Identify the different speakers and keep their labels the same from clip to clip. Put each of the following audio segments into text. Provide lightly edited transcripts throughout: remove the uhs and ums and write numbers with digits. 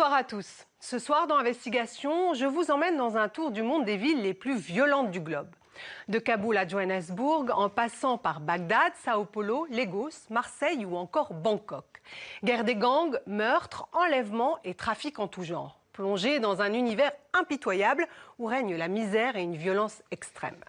Speaker 1: Bonsoir à tous. Ce soir dans Investigation, je vous emmène dans un tour du monde des villes les plus violentes du globe. De Kaboul à Johannesburg, en passant par Bagdad, Sao Paulo, Lagos, Marseille ou encore Bangkok. Guerre des gangs, meurtres, enlèvements et trafic en tout genre. Plongés dans un univers impitoyable où règne la misère et une violence extrême.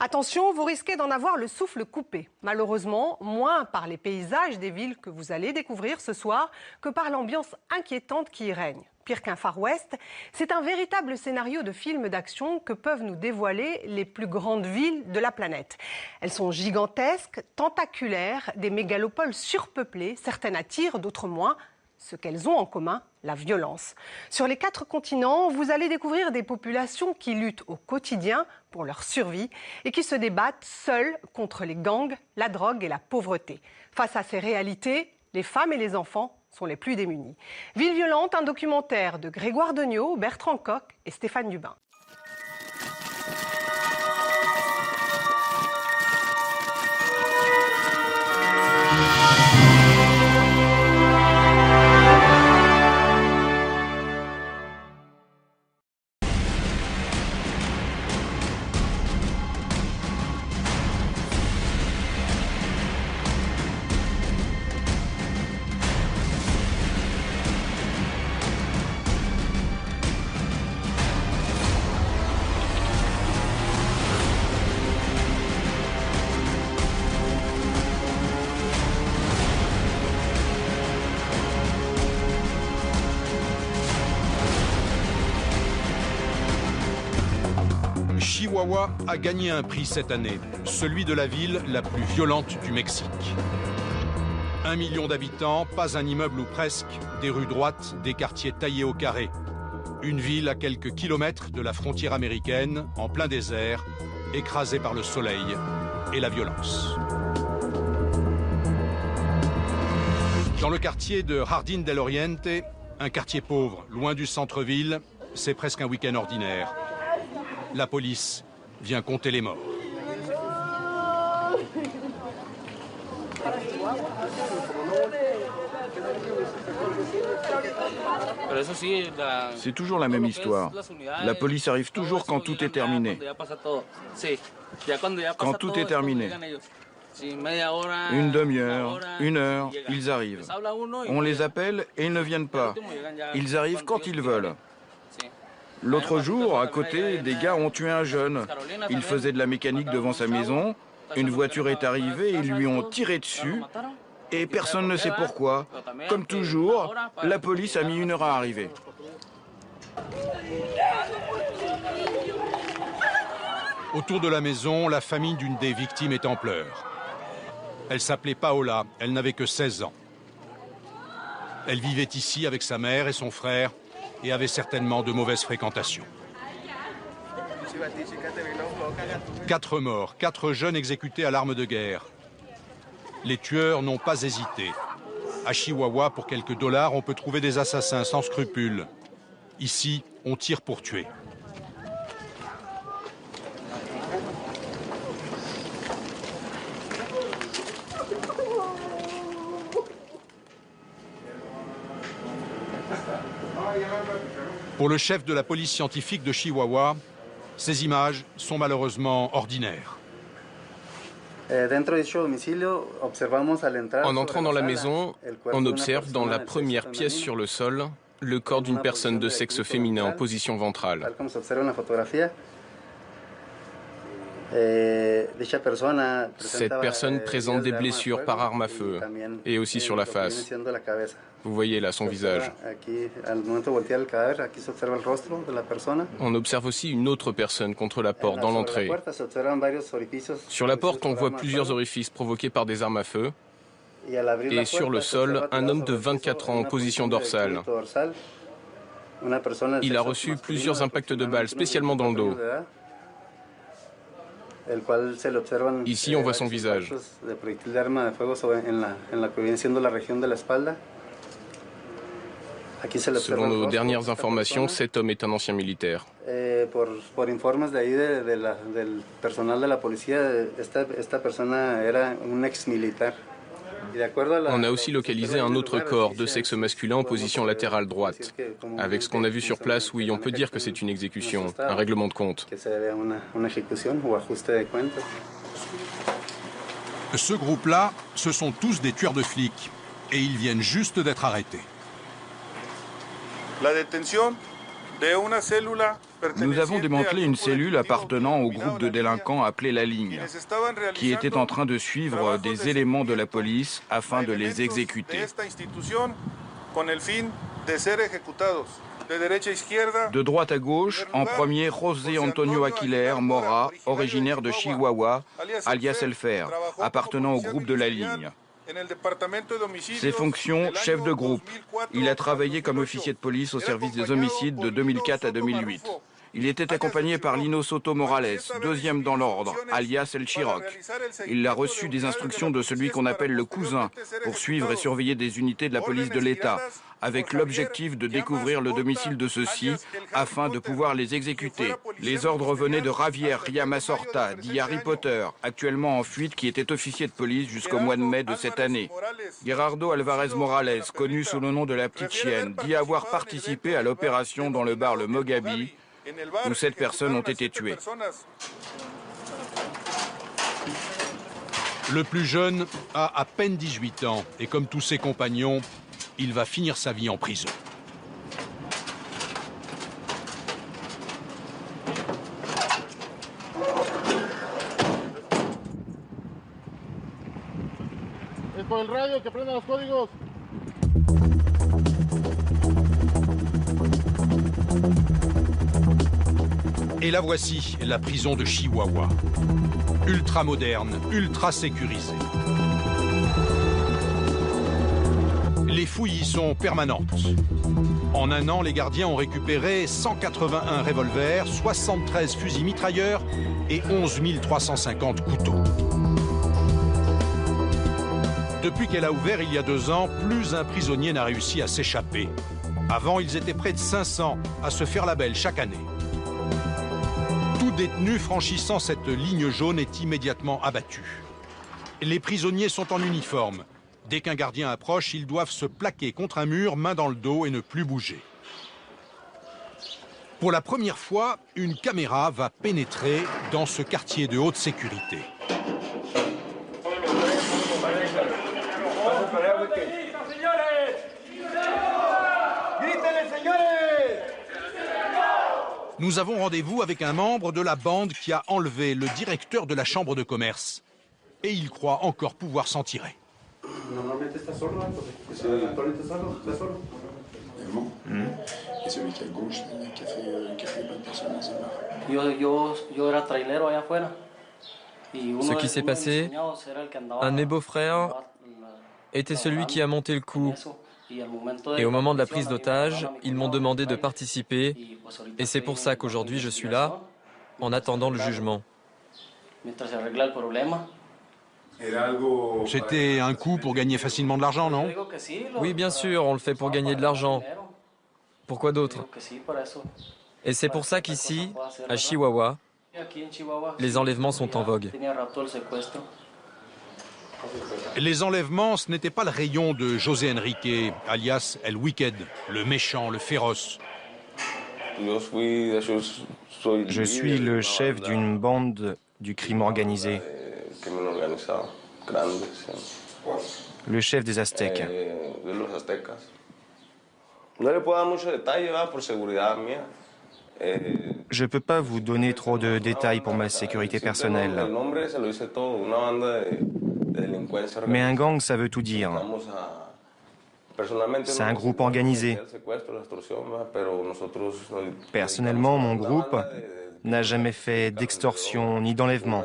Speaker 1: Attention, vous risquez d'en avoir le souffle coupé. Malheureusement, moins par les paysages des villes que vous allez découvrir ce soir que par l'ambiance inquiétante qui y règne. Pire qu'un Far West, c'est un véritable scénario de film d'action que peuvent nous dévoiler les plus grandes villes de la planète. Elles sont gigantesques, tentaculaires, des mégalopoles surpeuplées, certaines attirent, d'autres moins. Ce qu'elles ont en commun, la violence. Sur les 4 continents, vous allez découvrir des populations qui luttent au quotidien pour leur survie et qui se débattent seules contre les gangs, la drogue et la pauvreté. Face à ces réalités, les femmes et les enfants sont les plus démunis. Ville violente, un documentaire de Grégoire Degnaud, Bertrand Coq et Stéphane Dubin.
Speaker 2: Chihuahua a gagné un prix cette année, celui de la ville la plus violente du Mexique. 1 million d'habitants, pas un immeuble ou presque, des rues droites, des quartiers taillés au carré. Une ville à quelques kilomètres de la frontière américaine, en plein désert, écrasée par le soleil et la violence. Dans le quartier de Jardín del Oriente, un quartier pauvre, loin du centre-ville, c'est presque un week-end ordinaire. La police vient compter les morts.
Speaker 3: C'est toujours la même histoire. La police arrive toujours quand tout est terminé. Quand tout est terminé. Une demi-heure, 1 heure, ils arrivent. On les appelle et ils ne viennent pas. Ils arrivent quand ils veulent. L'autre jour, à côté, des gars ont tué un jeune. Il faisait de la mécanique devant sa maison. Une voiture est arrivée, ils lui ont tiré dessus. Et personne ne sait pourquoi. Comme toujours, la police a mis 1 heure à arriver.
Speaker 2: Autour de la maison, la famille d'une des victimes est en pleurs. Elle s'appelait Paola, elle n'avait que 16 ans. Elle vivait ici avec sa mère et son frère et avait certainement de mauvaises fréquentations. 4 morts, 4 jeunes exécutés à l'arme de guerre. Les tueurs n'ont pas hésité. À Chihuahua, pour quelques dollars, on peut trouver des assassins sans scrupules. Ici, on tire pour tuer. Pour le chef de la police scientifique de Chihuahua, ces images sont malheureusement ordinaires.
Speaker 4: En entrant dans la maison, on observe dans la première pièce sur le sol le corps d'une personne de sexe féminin en position ventrale. Cette personne présente des blessures par arme à feu et aussi sur la face. Vous voyez là son visage. On observe aussi une autre personne contre la porte dans l'entrée. Sur la porte, on voit plusieurs orifices provoqués par des armes à feu. Et sur le sol, un homme de 24 ans en position dorsale. Il a reçu plusieurs impacts de balles, spécialement dans le dos. Ici, on voit son visage. Selon nos dernières informations, cet homme est un ancien militaire.
Speaker 5: Por informes de ahí del personal de la policía, esta persona era un ex militar.
Speaker 4: On a aussi localisé un autre corps de sexe masculin en position latérale droite. Avec ce qu'on a vu sur place, oui, on peut dire que c'est une exécution, un règlement de compte.
Speaker 2: Ce groupe-là, ce sont tous des tueurs de flics. Et ils viennent juste d'être arrêtés.
Speaker 3: Nous avons démantelé une cellule appartenant au groupe de délinquants appelé La Ligne, qui était en train de suivre des éléments de la police afin de les exécuter. De droite à gauche, en premier, José Antonio Aquiler Mora, originaire de Chihuahua, alias El Fer, appartenant au groupe de La Ligne. Ses fonctions, chef de groupe. Il a travaillé comme officier de police au service des homicides de 2004 à 2008. Il était accompagné par Lino Soto Morales, deuxième dans l'ordre, alias El Chiroc. Il a reçu des instructions de celui qu'on appelle le cousin pour suivre et surveiller des unités de la police de l'État, avec l'objectif de découvrir le domicile de ceux-ci afin de pouvoir les exécuter. Les ordres venaient de Javier Riamasorta, dit Harry Potter, actuellement en fuite, qui était officier de police jusqu'au mois de mai de cette année. Gerardo Alvarez Morales, connu sous le nom de la Petite Chienne, dit avoir participé à l'opération dans le bar Le Mogabi, où 7 personnes ont été tuées.
Speaker 2: Le plus jeune a à peine 18 ans et comme tous ses compagnons, il va finir sa vie en prison. Et la voici, la prison de Chihuahua. Ultra moderne, ultra sécurisée. Les fouilles y sont permanentes. En un an, les gardiens ont récupéré 181 revolvers, 73 fusils mitrailleurs et 11 350 couteaux. Depuis qu'elle a ouvert il y a 2 ans, plus un prisonnier n'a réussi à s'échapper. Avant, ils étaient près de 500 à se faire la belle chaque année. Tout détenu franchissant cette ligne jaune est immédiatement abattu. Les prisonniers sont en uniforme. Dès qu'un gardien approche, ils doivent se plaquer contre un mur, main dans le dos et ne plus bouger. Pour la première fois, une caméra va pénétrer dans ce quartier de haute sécurité. Nous avons rendez-vous avec un membre de la bande qui a enlevé le directeur de la chambre de commerce. Et il croit encore pouvoir s'en tirer.
Speaker 6: Et celui qui est à gauche, qui a fait les bonnes personnes,
Speaker 7: Ce qui s'est passé, un de mes beaux-frères était celui qui a monté le coup. Et au moment de la prise d'otage, ils m'ont demandé de participer. Et c'est pour ça qu'aujourd'hui je suis là, en attendant le jugement.
Speaker 2: C'était un coup pour gagner facilement de l'argent, non?
Speaker 7: Oui, bien sûr, on le fait pour gagner de l'argent. Pourquoi d'autre? Et c'est pour ça qu'ici, à Chihuahua, les enlèvements sont en vogue.
Speaker 2: Les enlèvements, ce n'était pas le rayon de José Enrique, alias El Wicked, le méchant, le féroce.
Speaker 8: Je suis le chef d'une bande du crime organisé. Le chef des Aztèques. Je ne peux pas vous donner trop de détails pour ma sécurité personnelle. Mais un gang, ça veut tout dire. C'est un groupe organisé. Personnellement, mon groupe n'a jamais fait d'extorsion ni d'enlèvement.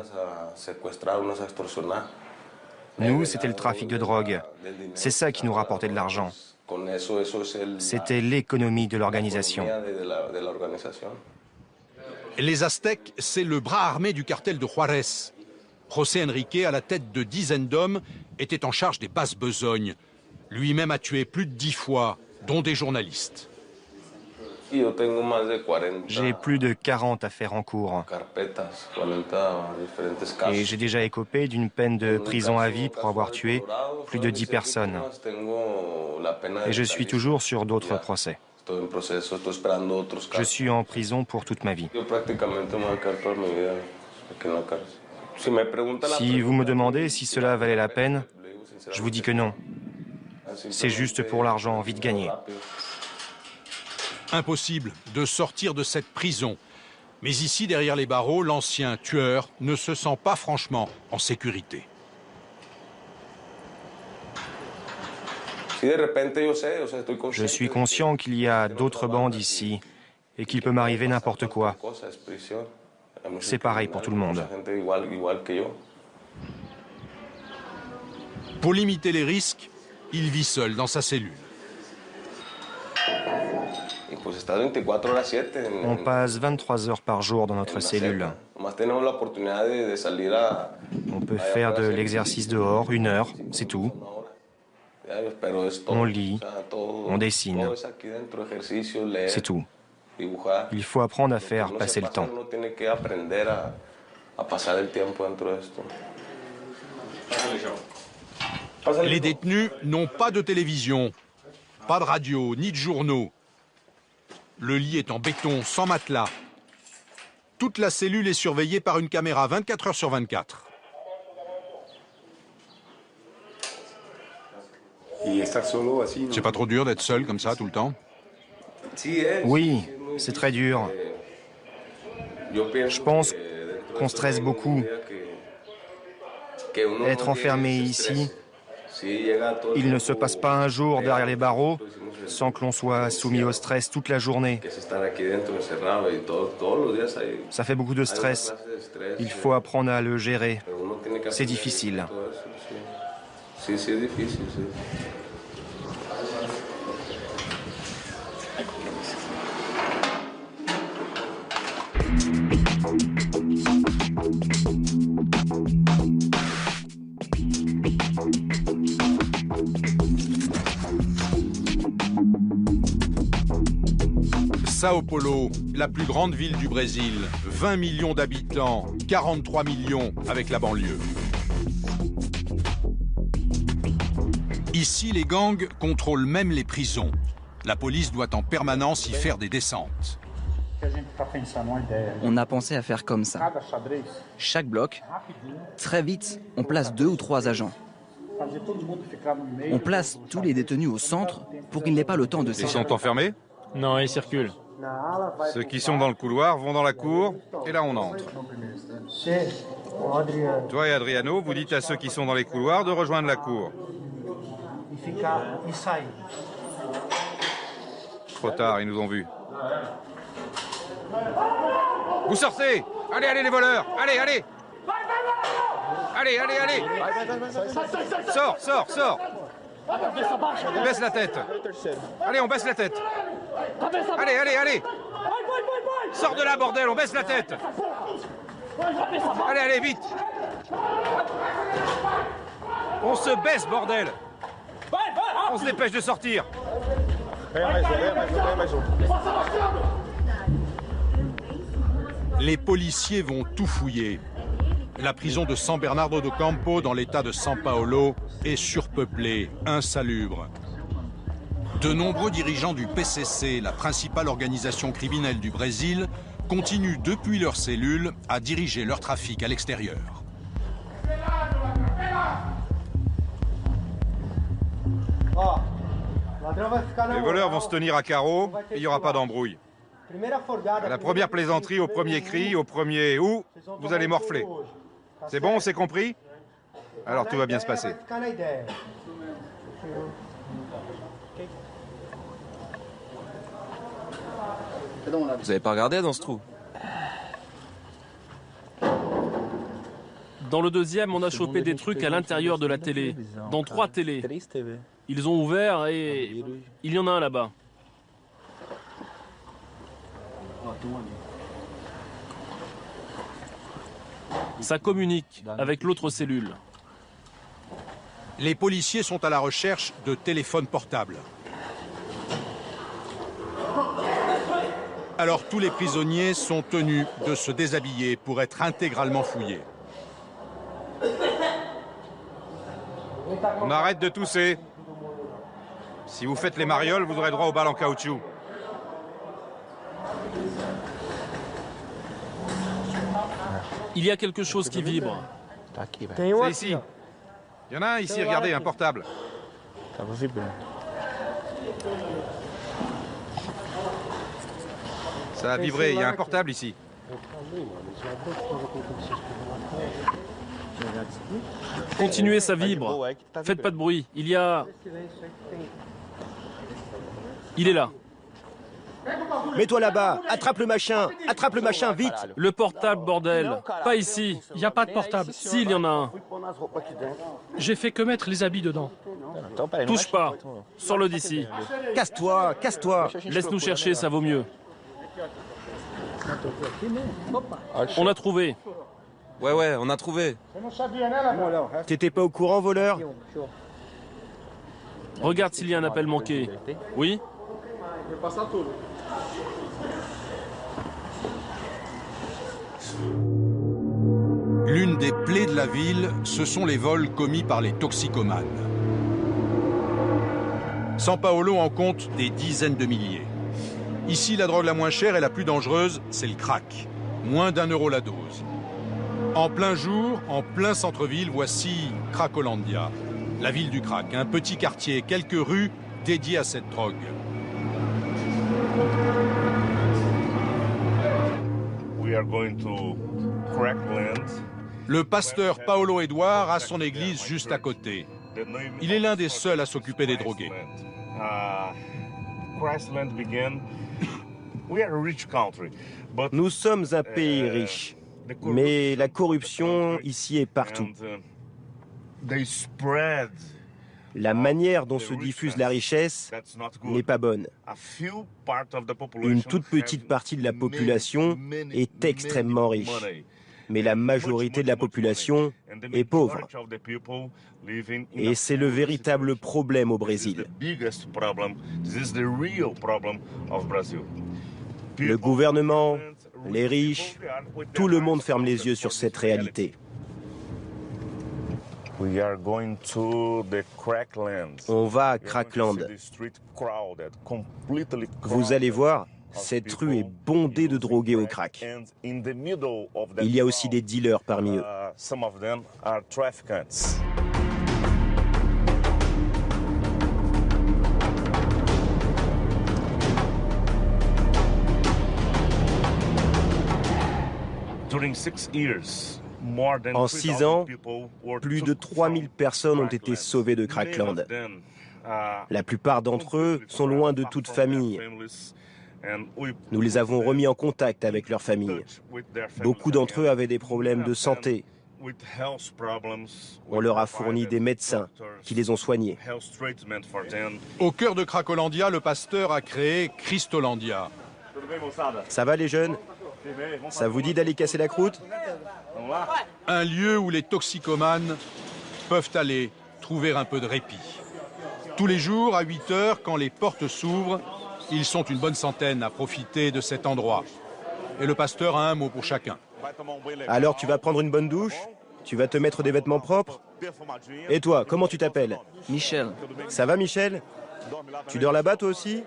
Speaker 8: Nous, c'était le trafic de drogue. C'est ça qui nous rapportait de l'argent. C'était l'économie de l'organisation.
Speaker 2: Les Aztèques, c'est le bras armé du cartel de Juarez. José Enrique, à la tête de dizaines d'hommes, était en charge des basses besognes. Lui-même a tué plus de 10 fois, dont des journalistes.
Speaker 8: J'ai plus de 40 affaires en cours. Et j'ai déjà écopé d'une peine de prison à vie pour avoir tué plus de 10 personnes. Et je suis toujours sur d'autres procès. Je suis en prison pour toute ma vie. Si vous me demandez si cela valait la peine, je vous dis que non. C'est juste pour l'argent vite gagné.
Speaker 2: Impossible de sortir de cette prison. Mais ici, derrière les barreaux, l'ancien tueur ne se sent pas franchement en sécurité.
Speaker 8: Je suis conscient qu'il y a d'autres bandes ici et qu'il peut m'arriver n'importe quoi. C'est pareil pour tout le monde.
Speaker 2: Pour limiter les risques, il vit seul dans sa cellule.
Speaker 8: On passe 23 heures par jour dans notre cellule. On peut faire de l'exercice dehors, 1 heure, c'est tout. On lit, on dessine, c'est tout. Il faut apprendre à faire passer le temps.
Speaker 2: Les détenus n'ont pas de télévision, pas de radio, ni de journaux. Le lit est en béton, sans matelas. Toute la cellule est surveillée par une caméra 24 heures sur 24. C'est pas trop dur d'être seul comme ça tout le temps?
Speaker 8: Oui, c'est très dur. Je pense qu'on stresse beaucoup. Être enfermé ici, il ne se passe pas un jour derrière les barreaux sans que l'on soit soumis au stress toute la journée. Ça fait beaucoup de stress. Il faut apprendre à le gérer. C'est difficile.
Speaker 2: Sao Paulo, la plus grande ville du Brésil, 20 millions d'habitants, 43 millions avec la banlieue. Ici, les gangs contrôlent même les prisons. La police doit en permanence y faire des descentes.
Speaker 9: On a pensé à faire comme ça. Chaque bloc, très vite, on place 2 ou 3 agents. On place tous les détenus au centre pour qu'ils n'aient pas le temps de
Speaker 10: Ils
Speaker 9: s'échapper.
Speaker 10: sont enfermés?
Speaker 11: Non, ils circulent.
Speaker 10: Ceux qui sont dans le couloir vont dans la cour, et là on entre. Toi et Adriano, vous dites à ceux qui sont dans les couloirs de rejoindre la cour. Trop tard, ils nous ont vus. Vous sortez! Allez, allez les voleurs! Allez, allez! Allez, allez, allez! Sors, sors, sors! Baisse la tête! Allez, on baisse la tête! Allez, allez, allez! Sors de là, bordel, on baisse la tête! Allez, allez, vite! On se baisse, bordel! On se dépêche de sortir!
Speaker 2: Les policiers vont tout fouiller. La prison de San Bernardo do Campo, dans l'état de São Paulo, est surpeuplée, insalubre. De nombreux dirigeants du PCC, la principale organisation criminelle du Brésil, continuent depuis leur cellule à diriger leur trafic à l'extérieur.
Speaker 10: Les voleurs vont se tenir à carreau et il n'y aura pas d'embrouille. À la première plaisanterie, au premier cri, au premier « ou », vous allez morfler. C'est bon, c'est compris? Alors tout va bien se passer.
Speaker 7: Vous n'avez pas regardé dans ce trou?
Speaker 11: Dans le deuxième, on a chopé des trucs à l'intérieur de la télé, dans 3 télés. Ils ont ouvert et il y en a un là-bas. Ça communique avec l'autre cellule.
Speaker 2: Les policiers sont à la recherche de téléphones portables. Alors tous les prisonniers sont tenus de se déshabiller pour être intégralement fouillés.
Speaker 10: On arrête de tousser. Si vous faites les marioles, vous aurez droit aux balles en caoutchouc.
Speaker 11: Il y a quelque chose qui vibre.
Speaker 10: C'est ici. Il y en a un ici, regardez, un portable. Ça a vibré, il y a un portable ici.
Speaker 11: Continuez, ça vibre. Faites pas de bruit. Il y a... Il est là.
Speaker 12: Mets-toi là-bas, attrape le machin, vite.
Speaker 11: Le portable, bordel. Pas ici.
Speaker 13: Il n'y a pas de portable.
Speaker 11: Si, il y en a un.
Speaker 13: J'ai fait que mettre les habits dedans.
Speaker 11: Touche pas. Sors-le d'ici.
Speaker 12: Casse-toi.
Speaker 11: Laisse-nous chercher, ça vaut mieux. On a trouvé.
Speaker 14: Ouais, on a trouvé.
Speaker 12: T'étais pas au courant, voleur?
Speaker 11: Regarde s'il y a un appel manqué. Oui?
Speaker 2: L'une des plaies de la ville, ce sont les vols commis par les toxicomanes. São Paulo en compte des dizaines de milliers. Ici, la drogue la moins chère et la plus dangereuse, c'est le crack. Moins d'1 euro la dose. En plein jour, en plein centre-ville, voici Cracolandia, la ville du crack, un petit quartier, quelques rues dédiées à cette drogue. Le pasteur Paulo Edouard a son église juste à côté. Il est l'un des seuls à s'occuper des drogués.
Speaker 12: Nous sommes un pays riche, mais la corruption ici est partout. La manière dont se diffuse la richesse n'est pas bonne. Une toute petite partie de la population est extrêmement riche, mais la majorité de la population est pauvre. Et c'est le véritable problème au Brésil. Le gouvernement, les riches, tout le monde ferme les yeux sur cette réalité. On va à Crackland. Vous allez voir, cette rue est bondée de drogués au crack. Il y a aussi des dealers parmi eux. En 6 ans, plus de 3000 personnes ont été sauvées de Crackland. La plupart d'entre eux sont loin de toute famille. Nous les avons remis en contact avec leurs familles. Beaucoup d'entre eux avaient des problèmes de santé. On leur a fourni des médecins qui les ont soignés.
Speaker 2: Au cœur de Cracolandia, le pasteur a créé Cristolandia.
Speaker 12: Ça va les jeunes? Ça vous dit d'aller casser la croûte?
Speaker 2: Un lieu où les toxicomanes peuvent aller trouver un peu de répit. Tous les jours, à 8 heures, quand les portes s'ouvrent, ils sont une bonne centaine à profiter de cet endroit. Et le pasteur a un mot pour chacun.
Speaker 12: Alors tu vas prendre une bonne douche? Tu vas te mettre des vêtements propres? Et toi, comment tu t'appelles?
Speaker 9: Michel.
Speaker 12: Ça va Michel? Tu dors là-bas toi aussi?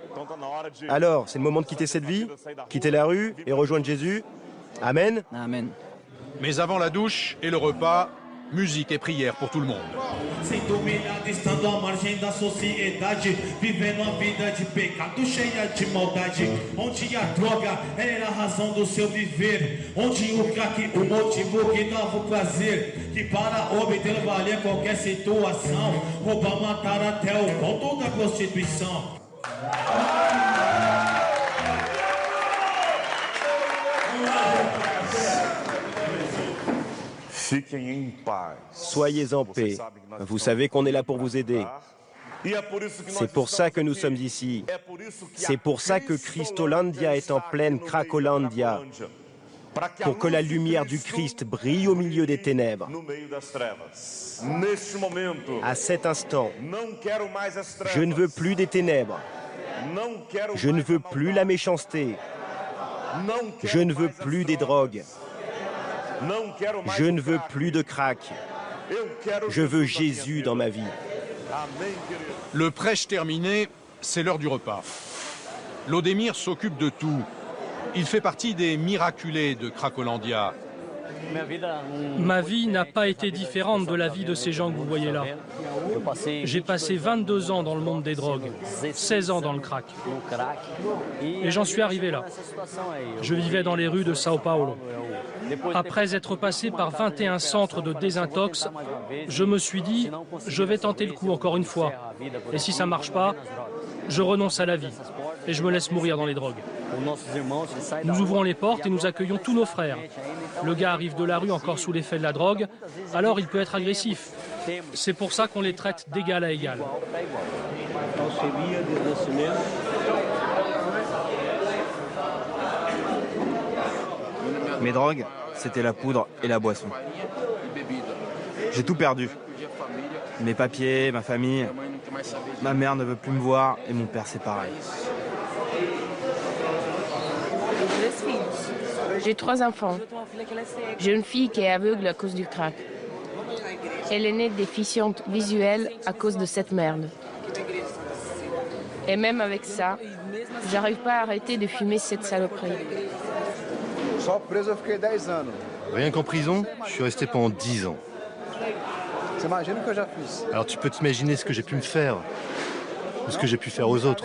Speaker 12: Alors, c'est le moment de quitter cette vie, quitter la rue et rejoindre Jésus. Amen.
Speaker 9: Amen.
Speaker 2: Mais avant la douche et le repas, musique et prière pour tout le monde.
Speaker 15: Sendo humilhado, estando à margem da sociedade, vivendo uma vida de pecado cheia de maldade, onde a droga era a razão do seu viver, onde o crack o motivo que dava o prazer, que para obter valer qualquer situação, roubar, matar até o ponto da prostituição.
Speaker 12: Soyez en paix. Vous savez qu'on est là pour vous aider. C'est pour ça que nous sommes ici. C'est pour ça que Cristolandia est en pleine Cracolandia. Pour que la lumière du Christ brille au milieu des ténèbres. À cet instant, je ne veux plus des ténèbres. Je ne veux plus la méchanceté. Je ne veux plus des drogues. Je ne veux plus de crack. Je veux Jésus dans ma vie.
Speaker 2: Le prêche terminé, c'est l'heure du repas. Lodemir s'occupe de tout. Il fait partie des miraculés de Cracolandia.
Speaker 13: Ma vie n'a pas été différente de la vie de ces gens que vous voyez là. J'ai passé 22 ans dans le monde des drogues, 16 ans dans le crack. Et j'en suis arrivé là. Je vivais dans les rues de Sao Paulo. Après être passé par 21 centres de désintox, je me suis dit, je vais tenter le coup encore une fois. Et si ça ne marche pas, je renonce à la vie et je me laisse mourir dans les drogues. Nous ouvrons les portes et nous accueillons tous nos frères. Le gars arrive de la rue encore sous l'effet de la drogue, alors il peut être agressif. C'est pour ça qu'on les traite d'égal à égal.
Speaker 16: Mes drogues, c'était la poudre et la boisson. J'ai tout perdu. Mes papiers, ma famille. Ma mère ne veut plus me voir et mon père c'est pareil.
Speaker 17: J'ai 3 enfants. J'ai une fille qui est aveugle à cause du crack. Elle est née déficiente visuelle à cause de cette merde. Et même avec ça, j'arrive pas à arrêter de fumer cette saloperie.
Speaker 18: Rien qu'en prison, je suis resté pendant 10 ans. Alors tu peux t'imaginer ce que j'ai pu me faire, ou ce que j'ai pu faire aux autres.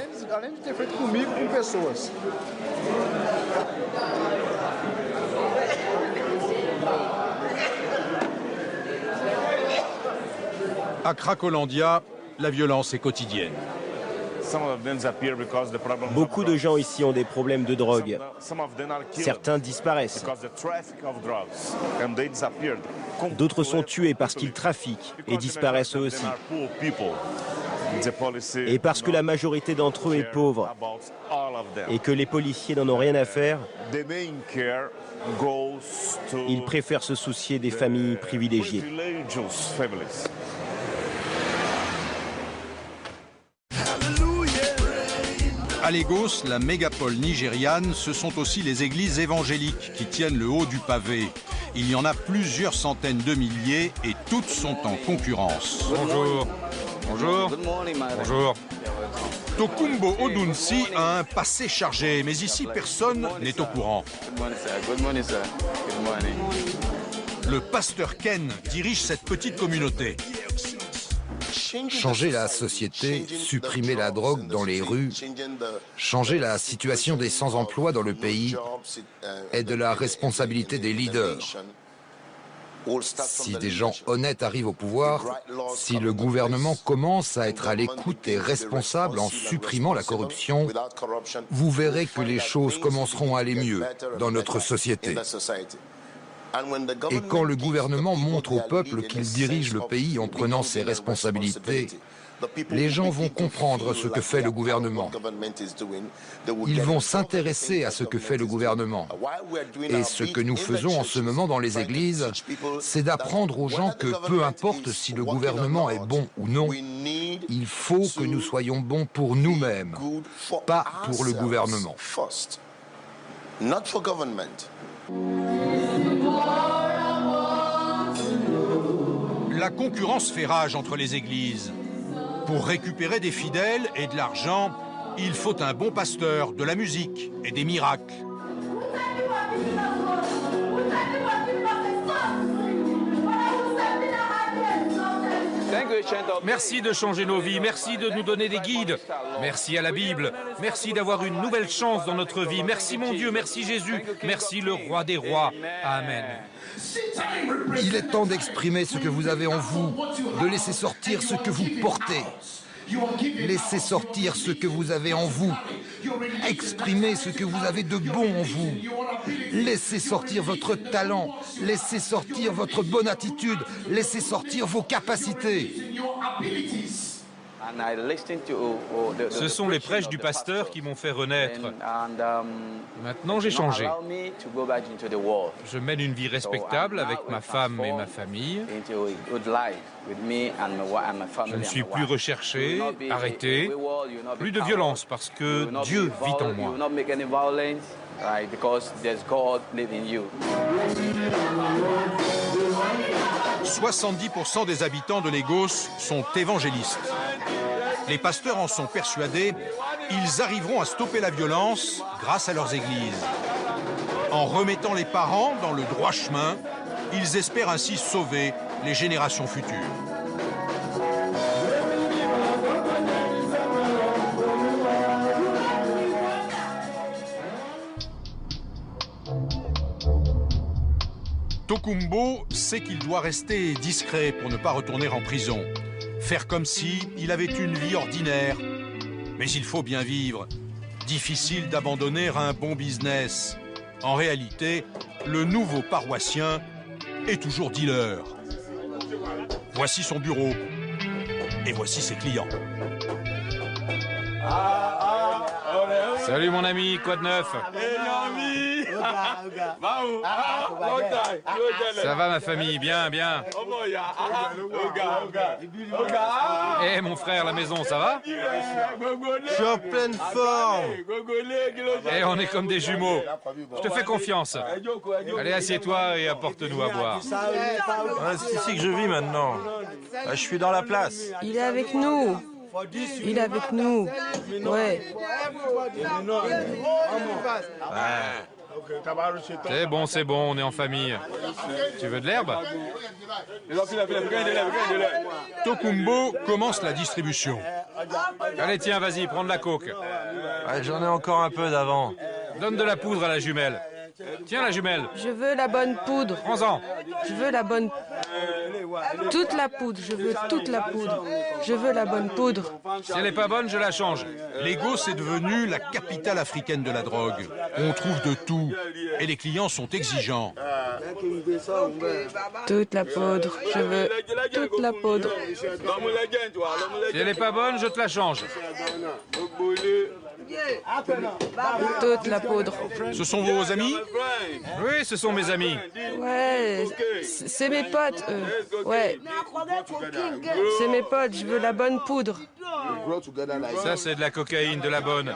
Speaker 2: À Cracolandia, la violence est quotidienne.
Speaker 12: Beaucoup de gens ici ont des problèmes de drogue. Certains disparaissent. D'autres sont tués parce qu'ils trafiquent et disparaissent eux aussi. Et parce que la majorité d'entre eux est pauvre et que les policiers n'en ont rien à faire, ils préfèrent se soucier des familles privilégiées.
Speaker 2: À Lagos, la mégapole nigériane, ce sont aussi les églises évangéliques qui tiennent le haut du pavé. Il y en a plusieurs centaines de milliers et toutes sont en concurrence.
Speaker 10: Bonjour. Bonjour. Bonjour.
Speaker 2: Tokumbo Odunsi a un passé chargé, mais ici personne n'est au courant. Le pasteur Ken dirige cette petite communauté.
Speaker 19: Changer la société, supprimer la drogue dans les rues, changer la situation des sans-emploi dans le pays est de la responsabilité des leaders. Si des gens honnêtes arrivent au pouvoir, si le gouvernement commence à être à l'écoute et responsable en supprimant la corruption, vous verrez que les choses commenceront à aller mieux dans notre société. Et quand le gouvernement montre au peuple qu'il dirige le pays en prenant ses responsabilités, les gens vont comprendre ce que fait le gouvernement. Ils vont s'intéresser à ce que fait le gouvernement. Et ce que nous faisons en ce moment dans les églises, c'est d'apprendre aux gens que peu importe si le gouvernement est bon ou non, il faut que nous soyons bons pour nous-mêmes, pas pour le gouvernement.
Speaker 2: La concurrence fait rage entre les églises. Pour récupérer des fidèles et de l'argent, il faut un bon pasteur, de la musique et des miracles.
Speaker 10: Merci de changer nos vies, merci de nous donner des guides. Merci à la Bible, merci d'avoir une nouvelle chance dans notre vie. Merci mon Dieu, merci Jésus, merci le roi des rois. Amen.
Speaker 19: Il est temps d'exprimer ce que vous avez en vous, de laisser sortir ce que vous portez. Laissez sortir ce que vous avez en vous. Exprimez ce que vous avez de bon en vous. Laissez sortir votre talent. Laissez sortir votre bonne attitude. Laissez sortir vos capacités.
Speaker 10: Ce sont les prêches du pasteur qui m'ont fait renaître. Maintenant, j'ai changé. Je mène une vie respectable avec ma femme et ma famille. Je ne suis plus recherché, arrêté. Plus de violence parce que Dieu vit en moi.
Speaker 2: 70% des habitants de Lagos sont évangélistes. Les pasteurs en sont persuadés, ils arriveront à stopper la violence grâce à leurs églises. En remettant les parents dans le droit chemin, ils espèrent ainsi sauver les générations futures. Tokumbo sait qu'il doit rester discret pour ne pas retourner en prison. Faire comme si il avait une vie ordinaire. Mais il faut bien vivre. Difficile d'abandonner un bon business. En réalité, le nouveau paroissien est toujours dealer. Voici son bureau. Et voici ses clients.
Speaker 10: Salut mon ami, quoi de neuf? Ça va ma famille, bien, bien. Eh mon frère, la maison, ça va?
Speaker 16: Je suis en pleine forme.
Speaker 10: Eh, on est comme des jumeaux. Je te fais confiance. Allez, assieds-toi et apporte-nous à boire.
Speaker 16: C'est ici que je vis maintenant. Je suis dans la place.
Speaker 17: Il est avec nous. Il est avec nous. Ouais.
Speaker 10: C'est bon, on est en famille. Tu veux de l'herbe?
Speaker 2: Tokumbo commence la distribution.
Speaker 10: Allez, tiens, vas-y, prends de la coke.
Speaker 16: J'en ai encore un peu d'avant.
Speaker 10: Donne de la poudre à la jumelle. Tiens, la jumelle.
Speaker 17: Je veux la bonne poudre.
Speaker 10: Prends-en.
Speaker 17: Je veux la bonne... Toute la poudre. Je veux toute la poudre. Je veux la bonne poudre.
Speaker 10: Si elle n'est pas bonne, je la change.
Speaker 2: Lagos est devenue la capitale africaine de la drogue. On trouve de tout. Et les clients sont exigeants.
Speaker 17: Toute la poudre. Je veux toute la poudre.
Speaker 10: Si elle n'est pas bonne, je te la change.
Speaker 17: Toute la poudre.
Speaker 2: Ce sont vos amis?
Speaker 10: Oui, ce sont mes amis.
Speaker 17: Ouais, c'est mes potes. Ouais. C'est mes potes, je veux la bonne poudre.
Speaker 10: Ça, c'est de la cocaïne, de la bonne.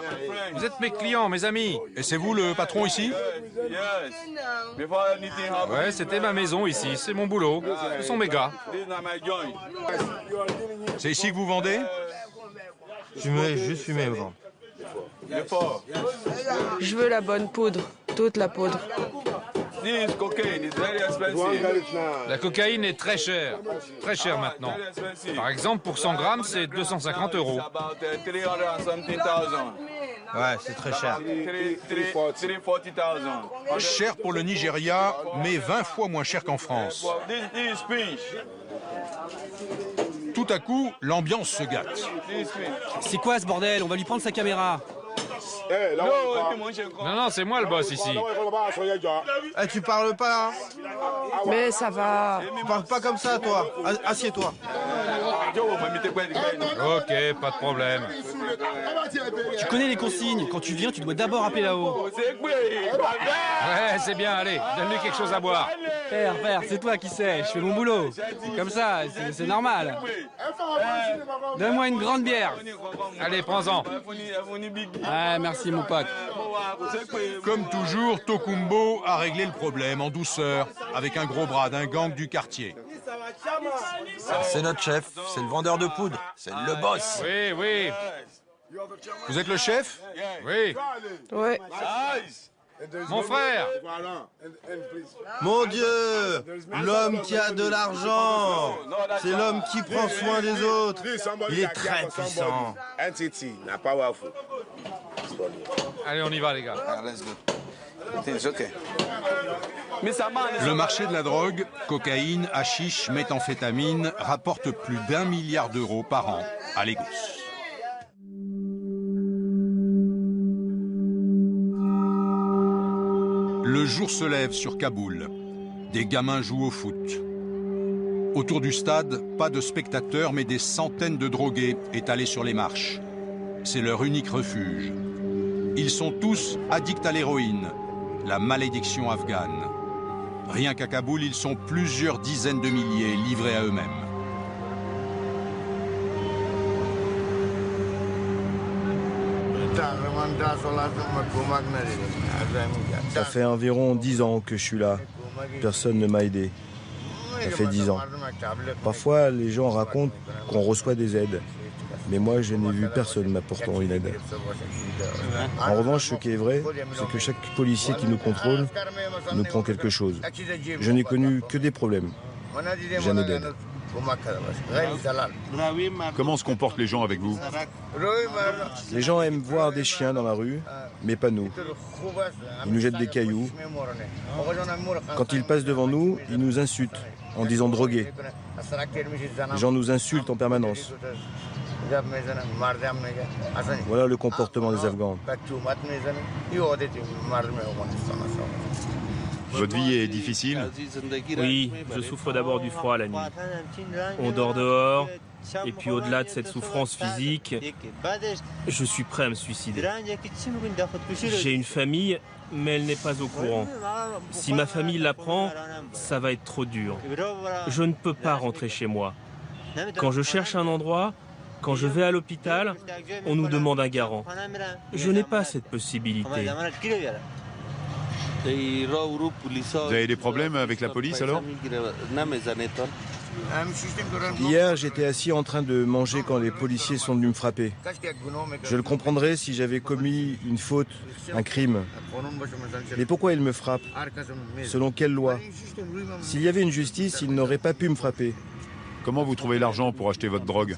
Speaker 10: Vous êtes mes clients, mes amis.
Speaker 2: Et c'est vous le patron ici?
Speaker 10: Ouais, c'était ma maison ici, c'est mon boulot. Ce sont mes gars.
Speaker 2: C'est ici que vous vendez?
Speaker 16: Juste fumer au vent.
Speaker 17: Je veux la bonne poudre, toute la poudre.
Speaker 10: La cocaïne est très chère maintenant. Par exemple, pour 100 grammes, c'est 250 €.
Speaker 16: Ouais, c'est très cher.
Speaker 2: Cher pour le Nigeria, mais 20 fois moins cher qu'en France. Tout à coup, l'ambiance se gâte.
Speaker 20: C'est quoi ce bordel? On va lui prendre sa caméra.
Speaker 10: Non, c'est moi le boss ici.
Speaker 16: Tu parles pas, hein?
Speaker 17: Mais ça va.
Speaker 16: Tu parles pas comme ça, toi. Assieds-toi.
Speaker 10: Ok, pas de problème.
Speaker 20: Tu connais les consignes. Quand tu viens, tu dois d'abord appeler là-haut.
Speaker 10: Ouais, c'est bien, allez, donne-lui quelque chose à boire.
Speaker 20: Père, c'est toi qui sais, je fais mon boulot. Comme ça, c'est normal. Donne-moi une grande bière.
Speaker 10: Allez, prends-en.
Speaker 20: Ouais, merci mon pote.
Speaker 2: Comme toujours, Tokumbo a réglé le problème en douceur, avec un gros bras d'un gang du quartier.
Speaker 3: C'est notre chef, c'est le vendeur de poudre, c'est le boss.
Speaker 10: Oui.
Speaker 2: Vous êtes le chef?
Speaker 10: Oui.
Speaker 17: Ouais.
Speaker 10: Mon frère.
Speaker 16: Mon Dieu, l'homme qui a de l'argent, c'est l'homme qui prend soin des autres. Il est très puissant.
Speaker 10: Allez, on y va, les gars.
Speaker 2: Le marché de la drogue, cocaïne, hashish, méthamphétamine, rapporte plus d'1 milliard d'euros par an à Lagos. Le jour se lève sur Kaboul. Des gamins jouent au foot. Autour du stade, pas de spectateurs, mais des centaines de drogués étalés sur les marches. C'est leur unique refuge. Ils sont tous addicts à l'héroïne, la malédiction afghane. Rien qu'à Kaboul, ils sont plusieurs dizaines de milliers livrés à eux-mêmes.
Speaker 21: Ça fait environ 10 ans que je suis là. Personne ne m'a aidé. Ça fait 10 ans. Parfois, les gens racontent qu'on reçoit des aides. Mais moi, je n'ai vu personne m'apportant une aide. En revanche, ce qui est vrai, c'est que chaque policier qui nous contrôle nous prend quelque chose. Je n'ai connu que des problèmes. Jamais d'aide.
Speaker 2: Comment se comportent les gens avec vous?
Speaker 21: Les gens aiment voir des chiens dans la rue, mais pas nous. Ils nous jettent des cailloux. Quand ils passent devant nous, ils nous insultent en disant drogués. Les gens nous insultent en permanence. Voilà le comportement des Afghans.
Speaker 2: Votre vie est difficile?
Speaker 11: Oui, je souffre d'abord du froid la nuit. On dort dehors, et puis au-delà de cette souffrance physique, je suis prêt à me suicider. J'ai une famille, mais elle n'est pas au courant. Si ma famille l'apprend, ça va être trop dur. Je ne peux pas rentrer chez moi. Quand je cherche un endroit, quand je vais à l'hôpital, on nous demande un garant. Je n'ai pas cette possibilité.
Speaker 2: Vous avez des problèmes avec la police alors?
Speaker 21: Hier, j'étais assis en train de manger quand les policiers sont venus me frapper. Je le comprendrais si j'avais commis une faute, un crime. Mais pourquoi ils me frappent? Selon quelle loi? S'il y avait une justice, ils n'auraient pas pu me frapper.
Speaker 2: Comment vous trouvez l'argent pour acheter votre drogue?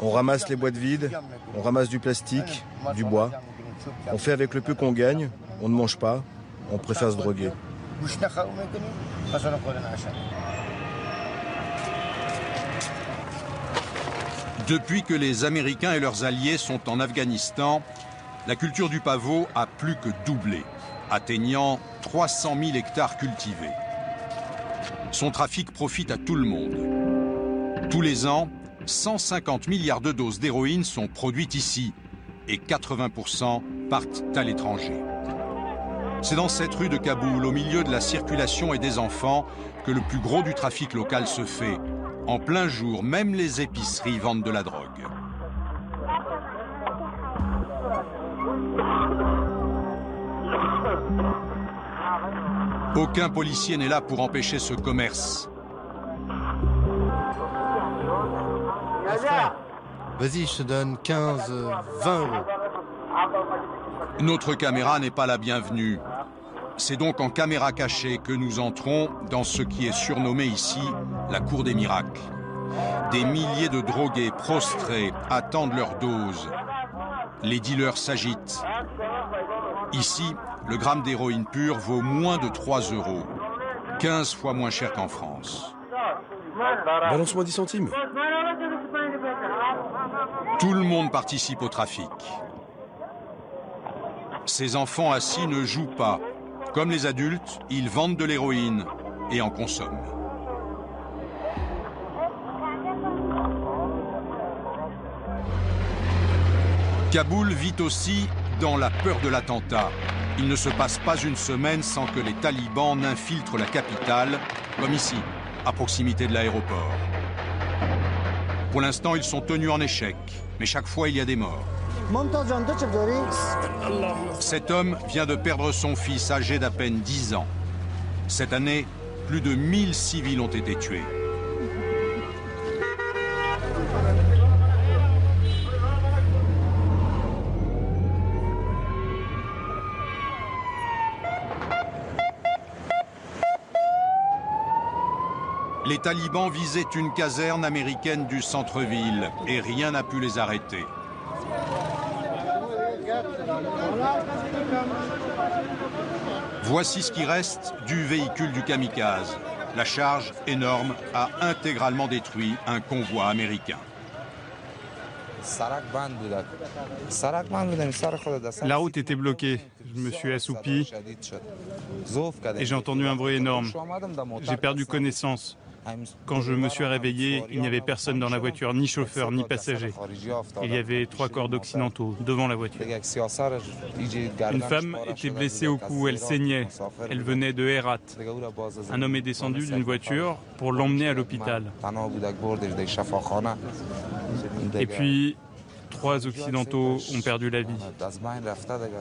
Speaker 21: On ramasse les boîtes vides, on ramasse du plastique, du bois. On fait avec le peu qu'on gagne, on ne mange pas, on préfère se droguer.
Speaker 2: Depuis que les Américains et leurs alliés sont en Afghanistan, la culture du pavot a plus que doublé, atteignant 300 000 hectares cultivés. Son trafic profite à tout le monde. Tous les ans, 150 milliards de doses d'héroïne sont produites ici et 80% partent à l'étranger. C'est dans cette rue de Kaboul, au milieu de la circulation et des enfants, que le plus gros du trafic local se fait. En plein jour, même les épiceries vendent de la drogue. Aucun policier n'est là pour empêcher ce commerce.
Speaker 18: Vas-y, je te donne 15, 20 euros.
Speaker 2: Notre caméra n'est pas la bienvenue. C'est donc en caméra cachée que nous entrons dans ce qui est surnommé ici la cour des miracles. Des milliers de drogués prostrés attendent leur dose. Les dealers s'agitent. Ici, le gramme d'héroïne pure vaut moins de 3 euros, 15 fois moins cher qu'en France.
Speaker 18: Balance-moi 10 centimes.
Speaker 2: Tout le monde participe au trafic. Ces enfants assis ne jouent pas. Comme les adultes, ils vendent de l'héroïne et en consomment. Kaboul vit aussi dans la peur de l'attentat. Il ne se passe pas une semaine sans que les talibans n'infiltrent la capitale, comme ici, à proximité de l'aéroport. Pour l'instant, ils sont tenus en échec, mais chaque fois, il y a des morts. Cet homme vient de perdre son fils âgé d'à peine 10 ans. Cette année, plus de 1000 civils ont été tués. Les talibans visaient une caserne américaine du centre-ville et rien n'a pu les arrêter. Voici ce qui reste du véhicule du kamikaze. La charge, énorme, a intégralement détruit un convoi américain.
Speaker 22: La route était bloquée. Je me suis assoupi et j'ai entendu un bruit énorme. J'ai perdu connaissance. Quand je me suis réveillé, il n'y avait personne dans la voiture, ni chauffeur, ni passager. Il y avait 3 corps d'occidentaux devant la voiture. Une femme était blessée au cou, elle saignait. Elle venait de Herat. Un homme est descendu d'une voiture pour l'emmener à l'hôpital. Et puis, 3 Occidentaux ont perdu la vie.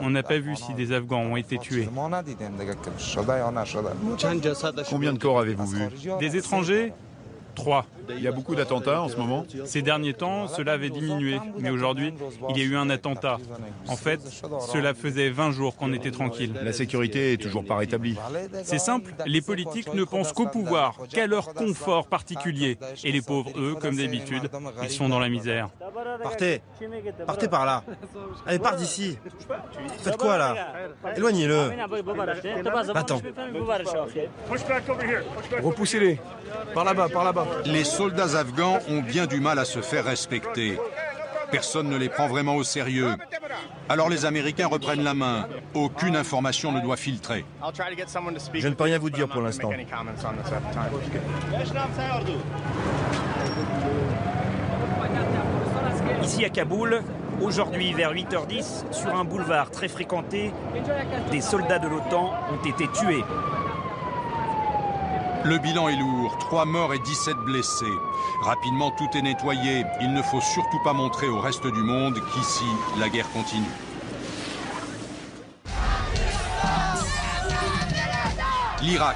Speaker 22: On n'a pas vu si des Afghans ont été tués.
Speaker 1: Combien de corps avez-vous vu?
Speaker 22: Des étrangers? 3.
Speaker 1: Il y a beaucoup d'attentats en ce moment?
Speaker 22: Ces derniers temps, cela avait diminué, mais aujourd'hui, il y a eu un attentat. En fait, cela faisait 20 jours qu'on était tranquille.
Speaker 1: La sécurité est toujours pas rétablie.
Speaker 22: C'est simple, les politiques ne pensent qu'au pouvoir, qu'à leur confort particulier. Et les pauvres, eux, comme d'habitude, ils sont dans la misère.
Speaker 21: Partez par là. Allez, part d'ici. Faites quoi là? Éloignez-le. Attends.
Speaker 1: Repoussez-les. Par là-bas, par là-bas.
Speaker 2: Les soldats afghans ont bien du mal à se faire respecter. Personne ne les prend vraiment au sérieux. Alors les Américains reprennent la main. Aucune information ne doit filtrer.
Speaker 21: Je ne peux rien vous dire pour l'instant.
Speaker 5: Ici à Kaboul, aujourd'hui vers 8h10, sur un boulevard très fréquenté, des soldats de l'OTAN ont été tués.
Speaker 2: Le bilan est lourd, 3 morts et 17 blessés. Rapidement, tout est nettoyé. Il ne faut surtout pas montrer au reste du monde qu'ici, la guerre continue. L'Irak,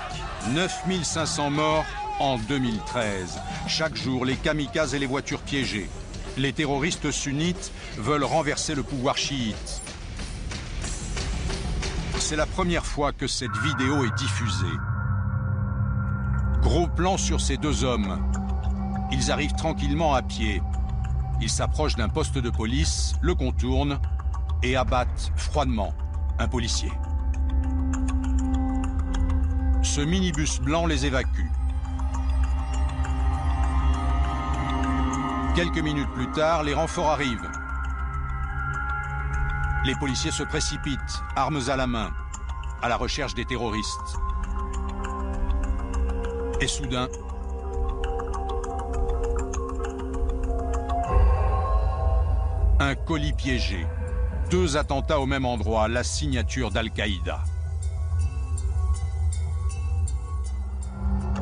Speaker 2: 9500 morts en 2013. Chaque jour, les kamikazes et les voitures piégées. Les terroristes sunnites veulent renverser le pouvoir chiite. C'est la première fois que cette vidéo est diffusée. Gros plan sur ces 2 hommes. Ils arrivent tranquillement à pied. Ils s'approchent d'un poste de police, le contournent et abattent froidement un policier. Ce minibus blanc les évacue. Quelques minutes plus tard, les renforts arrivent. Les policiers se précipitent, armes à la main, à la recherche des terroristes. Et soudain, un colis piégé. 2 attentats au même endroit, la signature d'Al-Qaïda.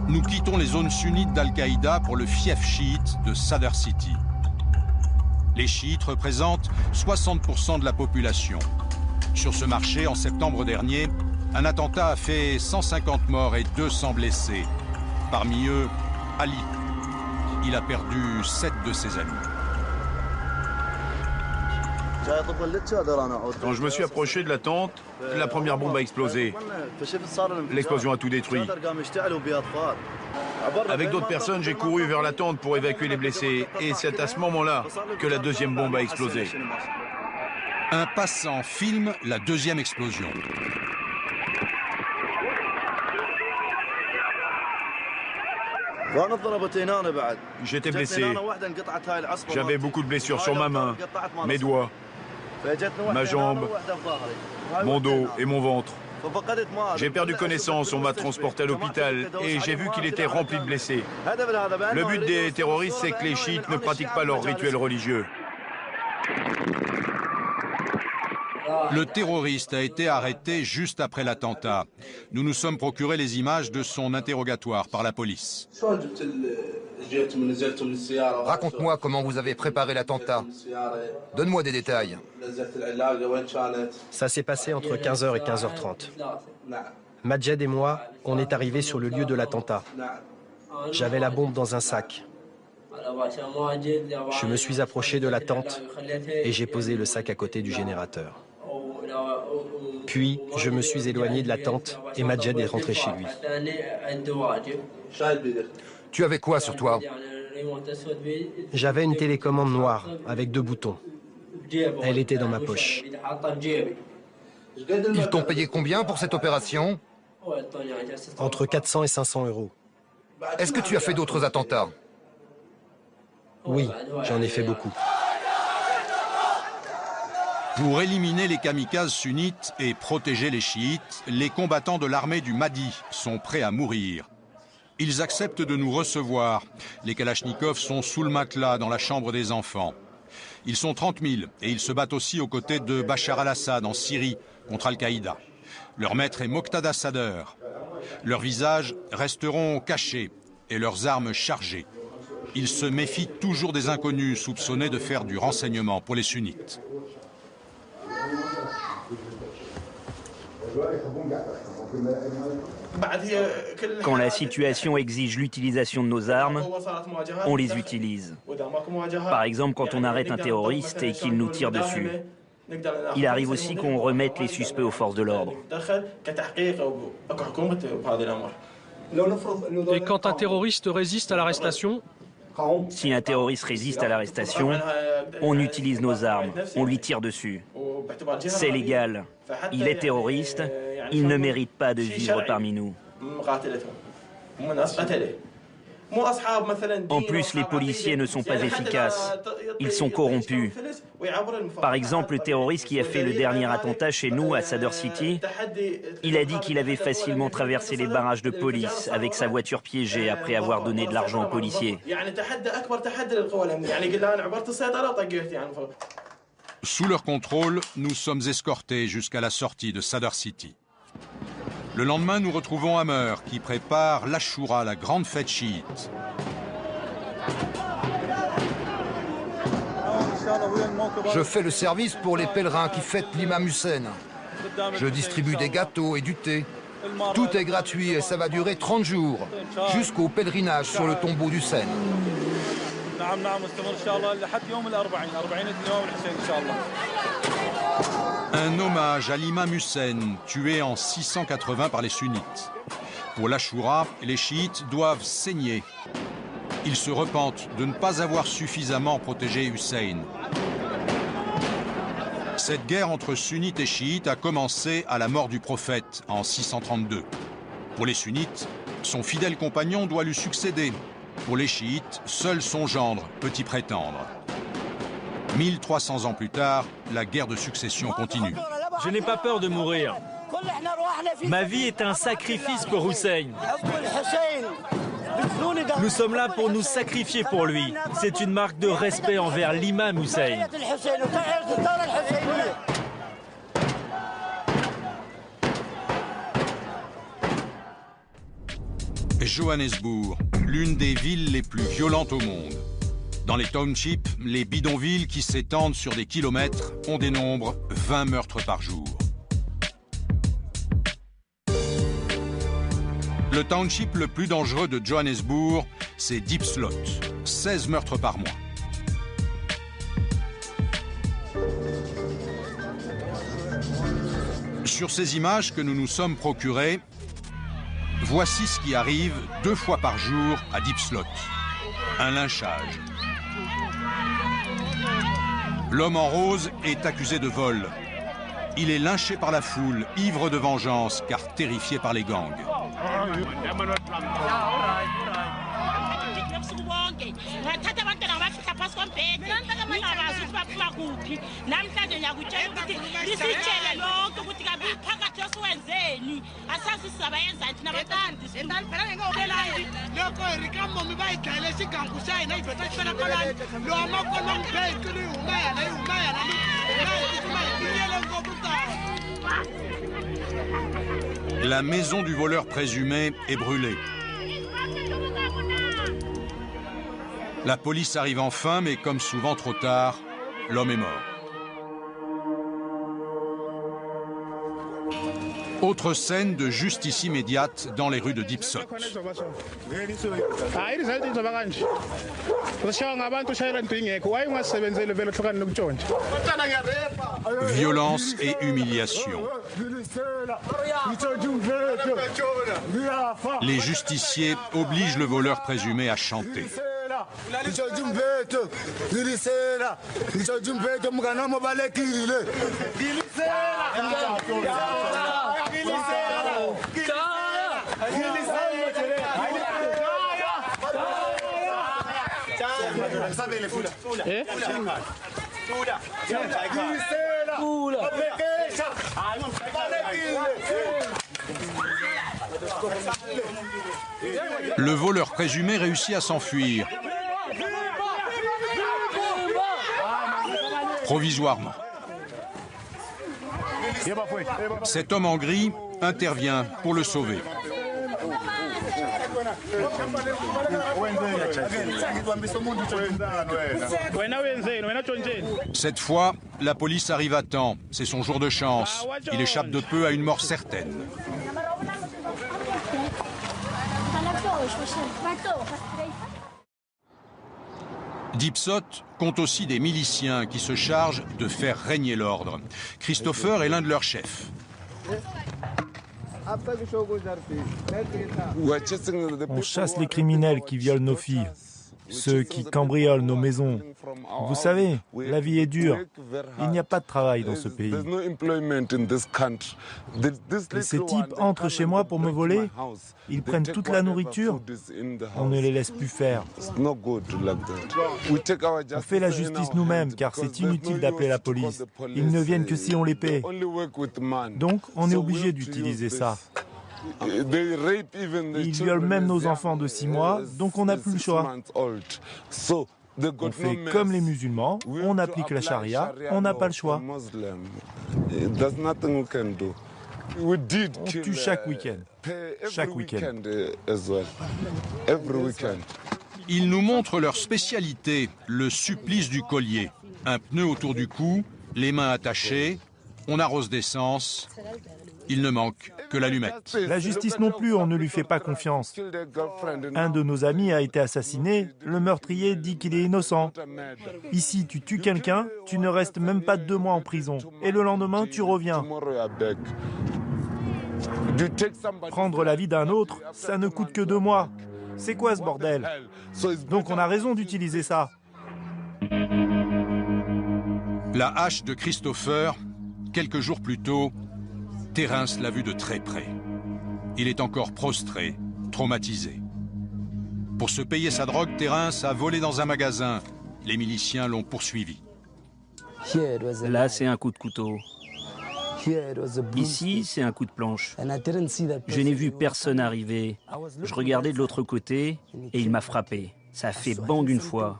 Speaker 2: Nous quittons les zones sunnites d'Al-Qaïda pour le fief chiite de Sadr City. Les chiites représentent 60% de la population. Sur ce marché, en septembre dernier, un attentat a fait 150 morts et 200 blessés. Parmi eux, Ali. Il a perdu 7 de ses amis.
Speaker 1: Quand je me suis approché de la tente, la première bombe a explosé. L'explosion a tout détruit. Avec d'autres personnes, j'ai couru vers la tente pour évacuer les blessés. Et c'est à ce moment-là que la 2e bombe a explosé.
Speaker 2: Un passant filme la 2e explosion.
Speaker 1: J'étais blessé. J'avais beaucoup de blessures sur ma main, mes doigts, ma jambe, mon dos et mon ventre. J'ai perdu connaissance, on m'a transporté à l'hôpital et j'ai vu qu'il était rempli de blessés. Le but des terroristes, c'est que les chiites ne pratiquent pas leurs rituels religieux.
Speaker 2: Le terroriste a été arrêté juste après l'attentat. Nous nous sommes procuré les images de son interrogatoire par la police.
Speaker 19: Raconte-moi comment vous avez préparé l'attentat. Donne-moi des détails.
Speaker 23: Ça s'est passé entre 15h et 15h30. Majed et moi, on est arrivés sur le lieu de l'attentat. J'avais la bombe dans un sac. Je me suis approché de la tente et j'ai posé le sac à côté du générateur. Puis, je me suis éloigné de la tente et Majed est rentré chez lui.
Speaker 19: Tu avais quoi sur toi?
Speaker 23: J'avais une télécommande noire avec 2 boutons. Elle était dans ma poche.
Speaker 19: Ils t'ont payé combien pour cette opération?
Speaker 23: Entre 400 et 500 euros.
Speaker 19: Est-ce que tu as fait d'autres attentats?
Speaker 23: Oui, j'en ai fait beaucoup.
Speaker 2: Pour éliminer les kamikazes sunnites et protéger les chiites, les combattants de l'armée du Mahdi sont prêts à mourir. Ils acceptent de nous recevoir. Les kalachnikovs sont sous le matelas dans la chambre des enfants. Ils sont 30 000 et ils se battent aussi aux côtés de Bachar al-Assad en Syrie contre Al-Qaïda. Leur maître est Moqtada Sadr. Leurs visages resteront cachés et leurs armes chargées. Il se méfie toujours des inconnus soupçonnés de faire du renseignement pour les sunnites.
Speaker 5: Quand la situation exige l'utilisation de nos armes, on les utilise. Par exemple, quand on arrête un terroriste et qu'il nous tire dessus. Il arrive aussi qu'on remette les suspects aux forces de l'ordre.
Speaker 13: Et quand un terroriste résiste à l'arrestation?
Speaker 5: Si un terroriste résiste à l'arrestation, on utilise nos armes, on lui tire dessus. C'est légal. Il est terroriste, il ne mérite pas de vivre parmi nous. En plus, les policiers ne sont pas efficaces. Ils sont corrompus. Par exemple, le terroriste qui a fait le dernier attentat chez nous, à Sadr City, il a dit qu'il avait facilement traversé les barrages de police avec sa voiture piégée après avoir donné de l'argent aux policiers.
Speaker 2: Sous leur contrôle, nous sommes escortés jusqu'à la sortie de Sadr City. Le lendemain, nous retrouvons Hammer qui prépare l'Ashura, la grande fête chiite.
Speaker 19: Je fais le service pour les pèlerins qui fêtent l'imam Hussein. Je distribue des gâteaux et du thé. Tout est gratuit et ça va durer 30 jours, jusqu'au pèlerinage sur le tombeau d'Hussein.
Speaker 2: Un hommage à l'imam Hussein, tué en 680 par les sunnites. Pour l'Ashura, les chiites doivent saigner. Ils se repentent de ne pas avoir suffisamment protégé Hussein. Cette guerre entre sunnites et chiites a commencé à la mort du prophète en 632. Pour les sunnites, son fidèle compagnon doit lui succéder. Pour les chiites, seul son gendre peut y prétendre. 1300 ans plus tard, la guerre de succession continue.
Speaker 4: Je n'ai pas peur de mourir. Ma vie est un sacrifice pour Hussein. Nous sommes là pour nous sacrifier pour lui. C'est une marque de respect envers l'imam Hussein.
Speaker 2: Johannesburg, l'une des villes les plus violentes au monde. Dans les townships, les bidonvilles qui s'étendent sur des kilomètres, on dénombre 20 meurtres par jour. Le township le plus dangereux de Johannesburg, c'est Diepslot, 16 meurtres par mois. Sur ces images que nous nous sommes procurées, voici ce qui arrive 2 fois par jour à Diepslot. Un lynchage. L'homme en rose est accusé de vol. Il est lynché par la foule, ivre de vengeance, car terrifié par les gangs. La maison du voleur présumé est brûlée. La police arrive enfin, mais comme souvent trop tard, l'homme est mort. Autre scène de justice immédiate dans les rues de Diepslot. Violence et humiliation. Les justiciers obligent le voleur présumé à chanter. Le voleur présumé réussit à s'enfuir. Provisoirement. Cet homme en gris intervient pour le sauver. Cette fois, la police arrive à temps. C'est son jour de chance. Il échappe de peu à une mort certaine. Dipsot compte aussi des miliciens qui se chargent de faire régner l'ordre. Christopher est l'un de leurs chefs.
Speaker 6: On chasse les criminels qui violent nos filles, ceux qui cambriolent nos maisons. Vous savez, la vie est dure. Il n'y a pas de travail dans ce pays. Et ces types entrent chez moi pour me voler. Ils prennent toute la nourriture. On ne les laisse plus faire. On fait la justice nous-mêmes car c'est inutile d'appeler la police. Ils ne viennent que si on les paie. Donc, on est obligé d'utiliser ça. Ils violent même nos enfants de 6 mois, donc on n'a plus le choix. On fait comme les musulmans, on applique la charia, on n'a pas le choix. On tue chaque week-end. Chaque week-end.
Speaker 2: Ils nous montrent leur spécialité, le supplice du collier. Un pneu autour du cou, les mains attachées, on arrose d'essence. Il ne manque que l'allumette.
Speaker 6: La justice non plus, on ne lui fait pas confiance. Un de nos amis a été assassiné, le meurtrier dit qu'il est innocent. Ici, tu tues quelqu'un, tu ne restes même pas 2 mois en prison. Et le lendemain, tu reviens. Prendre la vie d'un autre, ça ne coûte que 2 mois. C'est quoi ce bordel? Donc on a raison d'utiliser ça.
Speaker 2: La hache de Christopher, quelques jours plus tôt, Terence l'a vu de très près. Il est encore prostré, traumatisé. Pour se payer sa drogue, Terence a volé dans un magasin. Les miliciens l'ont poursuivi.
Speaker 5: Là, c'est un coup de couteau. Ici, c'est un coup de planche. Je n'ai vu personne arriver. Je regardais de l'autre côté et il m'a frappé. Ça a fait bang une fois.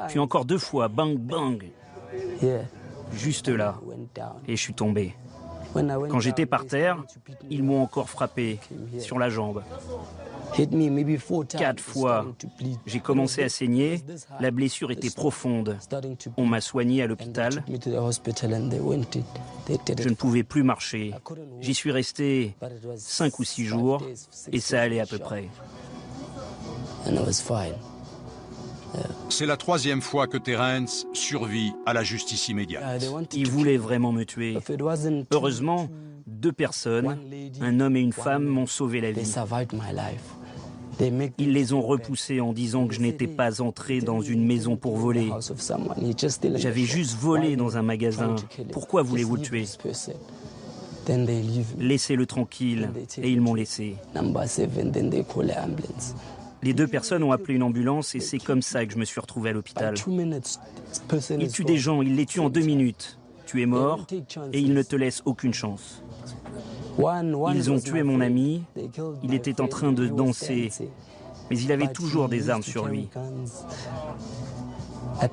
Speaker 5: Puis encore 2 fois, bang, bang. Juste là. Et je suis tombé. Quand j'étais par terre, ils m'ont encore frappé sur la jambe. 4 fois. J'ai commencé à saigner. La blessure était profonde. On m'a soigné à l'hôpital. Je ne pouvais plus marcher. J'y suis resté 5 ou 6 jours et ça allait à peu près.
Speaker 2: C'est la 3e fois que Terence survit à la justice immédiate.
Speaker 5: Ils voulaient vraiment me tuer. Heureusement, 2 personnes, un homme et une femme, m'ont sauvé la vie. Ils les ont repoussés en disant que je n'étais pas entré dans une maison pour voler. J'avais juste volé dans un magasin. Pourquoi voulez-vous le tuer? Laissez-le tranquille. Et ils m'ont laissé. Les 2 personnes ont appelé une ambulance et c'est comme ça que je me suis retrouvé à l'hôpital. Ils tuent des gens, ils les tuent en 2 minutes. Tu es mort et ils ne te laissent aucune chance. Ils ont tué mon ami, il était en train de danser, mais il avait toujours des armes sur lui.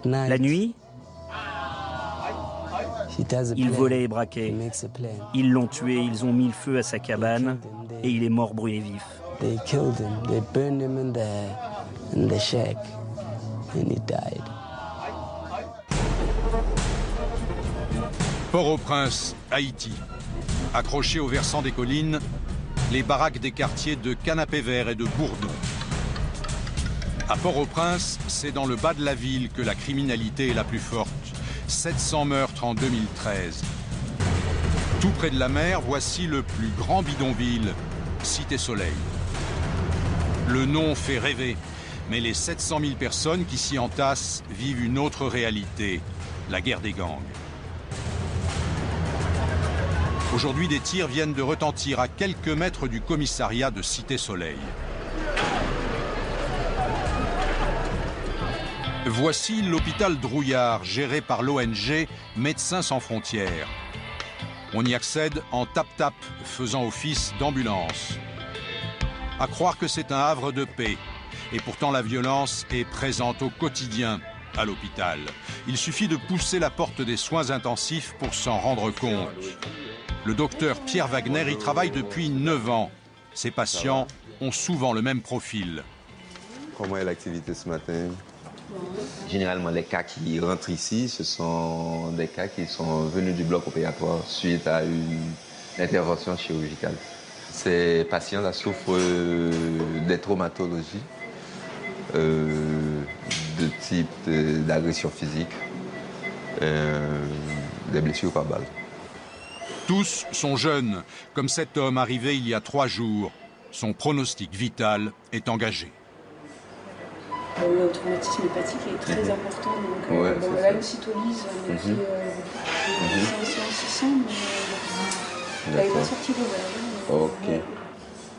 Speaker 5: La nuit, il volait et braquait. Ils l'ont tué, ils ont mis le feu à sa cabane et il est mort brûlé vif.
Speaker 2: Port-au-Prince, Haïti. Accrochés au versant des collines, les baraques des quartiers de Canapé-Vert et de Bourdon. À Port-au-Prince, c'est dans le bas de la ville que la criminalité est la plus forte. 700 meurtres en 2013. Tout près de la mer, voici le plus grand bidonville, Cité Soleil. Le nom fait rêver, mais les 700 000 personnes qui s'y entassent vivent une autre réalité, la guerre des gangs. Aujourd'hui, des tirs viennent de retentir à quelques mètres du commissariat de Cité Soleil. Voici l'hôpital Drouillard, géré par l'ONG Médecins sans frontières. On y accède en tap-tap, faisant office d'ambulance. À croire que c'est un havre de paix. Et pourtant la violence est présente au quotidien à l'hôpital. Il suffit de pousser la porte des soins intensifs pour s'en rendre compte. Le docteur Pierre Wagner y travaille depuis 9 ans. Ses patients ont souvent le même profil.
Speaker 7: Comment est l'activité ce matin? Généralement, les cas qui rentrent ici, ce sont des cas qui sont venus du bloc opératoire suite à une intervention chirurgicale. Ces patients souffrent des traumatologies de type d'agression physique, des blessures par balle.
Speaker 2: Tous sont jeunes, comme cet homme arrivé il y a 3 jours. Son pronostic vital est engagé.
Speaker 8: Le traumatisme hépatique est très important, donc la cytolyse depuis 500-600, mais il n'est pas sorti de là.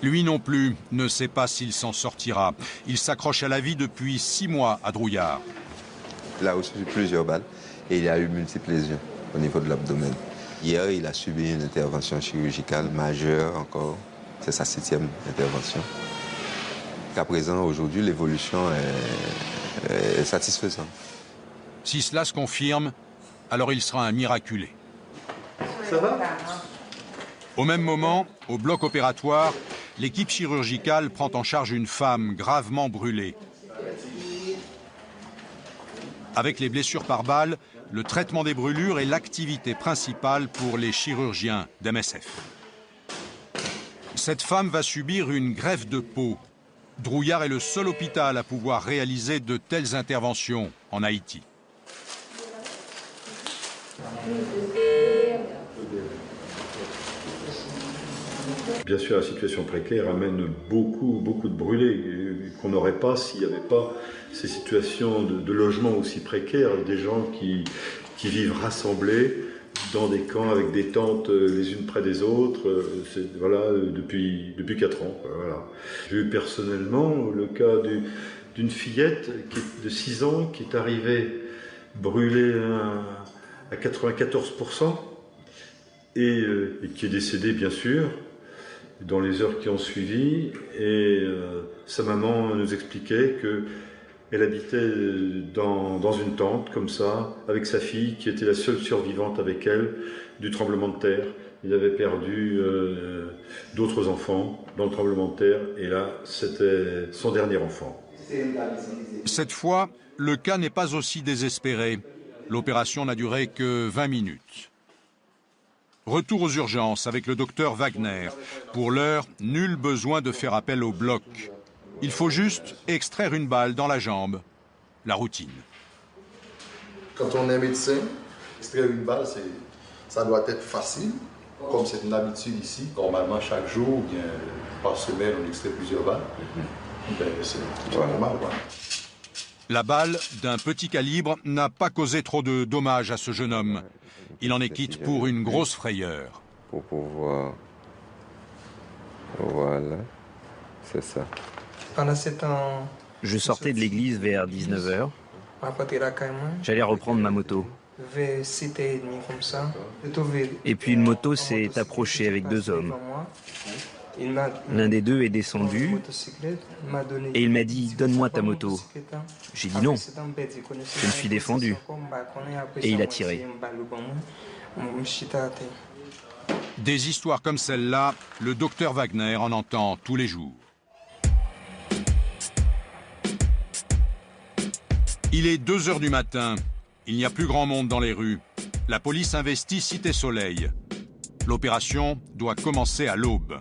Speaker 2: Lui non plus ne sait pas s'il s'en sortira. Il s'accroche à la vie depuis 6 mois à Drouillard.
Speaker 7: Il a reçu plusieurs balles et il a eu multiples lésions au niveau de l'abdomen. Hier, il a subi une intervention chirurgicale majeure encore. C'est sa 7e intervention. À présent, aujourd'hui, l'évolution est satisfaisante.
Speaker 2: Si cela se confirme, alors il sera un miraculé.
Speaker 7: Ça va?
Speaker 2: Au même moment, au bloc opératoire, l'équipe chirurgicale prend en charge une femme gravement brûlée. Avec les blessures par balle, le traitement des brûlures est l'activité principale pour les chirurgiens d'MSF. Cette femme va subir une greffe de peau. Drouillard est le seul hôpital à pouvoir réaliser de telles interventions en Haïti.
Speaker 14: Bien sûr, la situation précaire amène beaucoup de brûlés qu'on n'aurait pas s'il n'y avait pas ces situations de logement aussi précaires, des gens qui vivent rassemblés dans des camps avec des tentes les unes près des autres, depuis 4 ans. Voilà. J'ai eu personnellement le cas d'une fillette de 6 ans qui est arrivée brûlée à 94% et qui est décédée bien sûr dans les heures qui ont suivi. Et sa maman nous expliquait qu'elle habitait dans une tente, comme ça, avec sa fille, qui était la seule survivante avec elle du tremblement de terre. Il avait perdu d'autres enfants dans le tremblement de terre, et là, c'était son dernier enfant.
Speaker 2: Cette fois, le cas n'est pas aussi désespéré. L'opération n'a duré que 20 minutes. Retour aux urgences avec le docteur Wagner. Pour l'heure, nul besoin de faire appel au bloc. Il faut juste extraire une balle dans la jambe. La routine.
Speaker 24: Quand on est médecin, extraire une balle, ça doit être facile. Comme c'est une habitude ici, normalement chaque jour, ou bien par semaine, on extrait plusieurs balles. C'est normal. Ouais.
Speaker 2: La balle d'un petit calibre n'a pas causé trop de dommages à ce jeune homme. Il en est quitte pour une grosse frayeur.
Speaker 7: Pour pouvoir... Voilà, c'est ça.
Speaker 25: Pendant ce temps,
Speaker 5: je sortais de l'église vers 19h. J'allais reprendre ma moto. Et puis une moto s'est approchée avec 2 hommes. L'un des 2 est descendu et il m'a dit « Donne-moi ta moto ». J'ai dit non. Je me suis défendu et il a tiré.
Speaker 2: Des histoires comme celle-là, le docteur Wagner en entend tous les jours. Il est 2 h du matin. Il n'y a plus grand monde dans les rues. La police investit Cité Soleil. L'opération doit commencer à l'aube.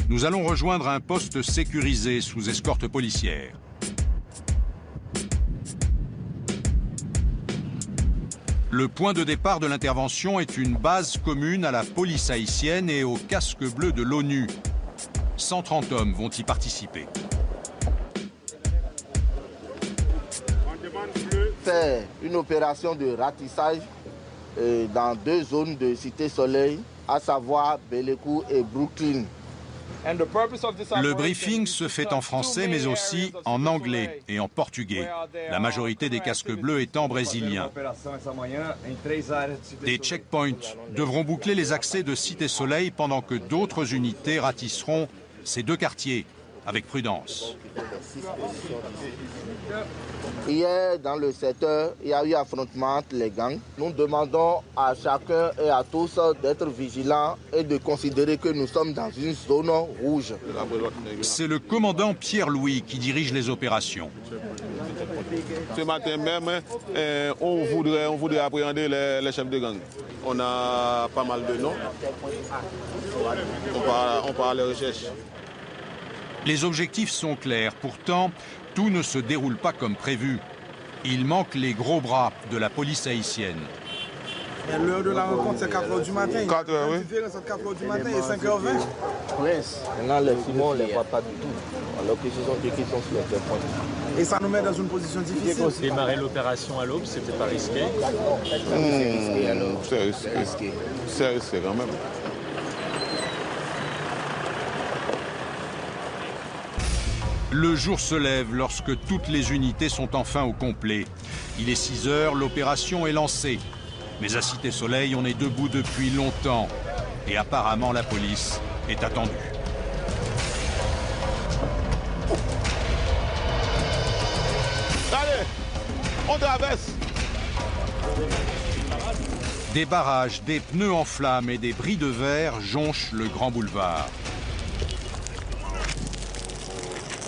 Speaker 2: Nous allons rejoindre un poste sécurisé sous escorte policière. Le point de départ de l'intervention est une base commune à la police haïtienne et au casque bleu de l'ONU. 130 hommes vont y participer.
Speaker 26: C'est une opération de ratissage dans 2 zones de Cité Soleil, à savoir Belekou et Brooklyn.
Speaker 2: Le briefing se fait en français mais aussi en anglais et en portugais, la majorité des casques bleus étant brésiliens. Des checkpoints devront boucler les accès de Cité Soleil pendant que d'autres unités ratisseront ces 2 quartiers avec prudence.
Speaker 26: Hier, dans le secteur, il y a eu affrontement entre les gangs. Nous demandons à chacun et à tous d'être vigilants et de considérer que nous sommes dans une zone rouge.
Speaker 2: C'est le commandant Pierre-Louis qui dirige les opérations.
Speaker 3: Ce matin même, on voudrait appréhender les chefs de gang. On a pas mal de noms. On part à la recherche.
Speaker 2: Les objectifs sont clairs, pourtant, tout ne se déroule pas comme prévu. Il manque les gros bras de la police haïtienne.
Speaker 9: L'heure de la rencontre, c'est 4h du matin.
Speaker 3: 4h, oui.
Speaker 9: Entre 4h du matin et 5h20.
Speaker 26: Oui. Maintenant, les fumeurs, on ne les voit pas du tout. Alors qu'ils sont dit qu'ils sont sur les points.
Speaker 9: Et ça nous met dans une position difficile.
Speaker 4: Démarrer l'opération à l'aube, c'était pas risqué.
Speaker 26: C'est risqué alors.
Speaker 3: C'est risqué quand même.
Speaker 2: Le jour se lève lorsque toutes les unités sont enfin au complet. Il est 6 heures, l'opération est lancée. Mais à Cité Soleil, on est debout depuis longtemps. Et apparemment, la police est attendue.
Speaker 3: Allez, on traverse.
Speaker 2: Des barrages, des pneus en flammes et des bris de verre jonchent le grand boulevard.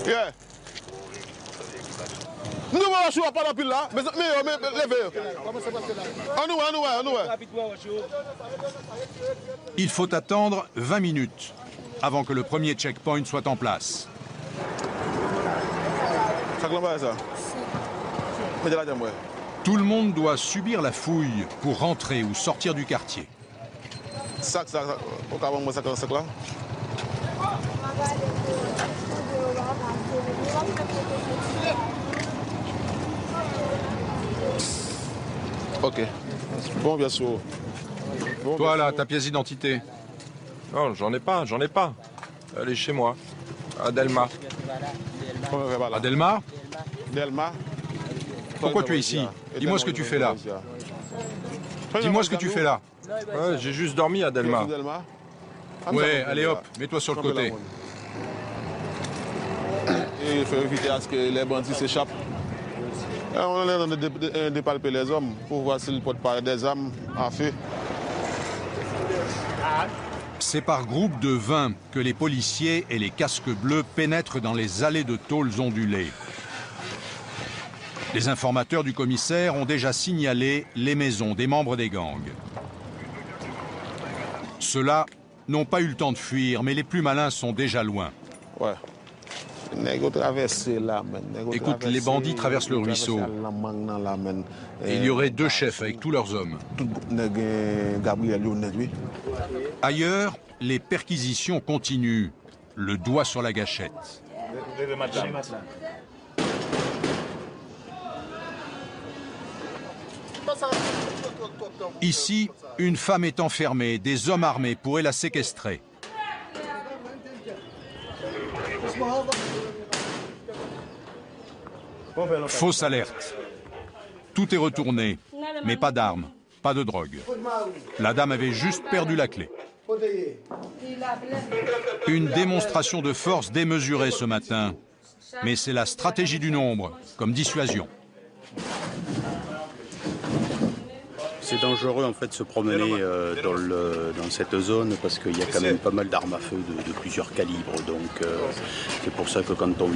Speaker 3: Yeah. Nous ne jouons pas la pile là, mais levez. On nous.
Speaker 2: Il faut attendre 20 minutes avant que le premier checkpoint soit en place. Tout le monde doit subir la fouille pour rentrer ou sortir du quartier.
Speaker 3: Ok. Bon, bien sûr.
Speaker 2: Bon, toi là, ta pièce d'identité?
Speaker 12: Non, j'en ai pas. Elle est chez moi, à Delma.
Speaker 2: À Delma?
Speaker 3: Delma.
Speaker 2: Pourquoi tu es ici? Dis-moi ce que tu fais là. Dis-moi ce que tu fais là.
Speaker 12: Ouais, j'ai juste dormi à Delma.
Speaker 2: Ouais, allez hop, mets-toi sur le côté.
Speaker 3: Il faut éviter à ce que les bandits s'échappent. On est en train de dépalper les hommes pour voir s'ils portent pas des armes à feu.
Speaker 2: C'est par groupe de 20 que les policiers et les casques bleus pénètrent dans les allées de tôles ondulées. Les informateurs du commissaire ont déjà signalé les maisons des membres des gangs. Ceux-là n'ont pas eu le temps de fuir, mais les plus malins sont déjà loin.
Speaker 3: Ouais.
Speaker 2: Écoute, les bandits traversent le ruisseau. Et il y aurait 2 chefs avec tous leurs hommes. Ailleurs, les perquisitions continuent, le doigt sur la gâchette. Ici, une femme est enfermée, des hommes armés pourraient la séquestrer. Fausse alerte. Tout est retourné, mais pas d'armes, pas de drogue. La dame avait juste perdu la clé. Une démonstration de force démesurée ce matin, mais c'est la stratégie du nombre, comme dissuasion.
Speaker 15: C'est dangereux en fait de se promener dans cette zone parce qu'il y a quand même pas mal d'armes à feu de plusieurs calibres. Donc c'est pour ça que quand on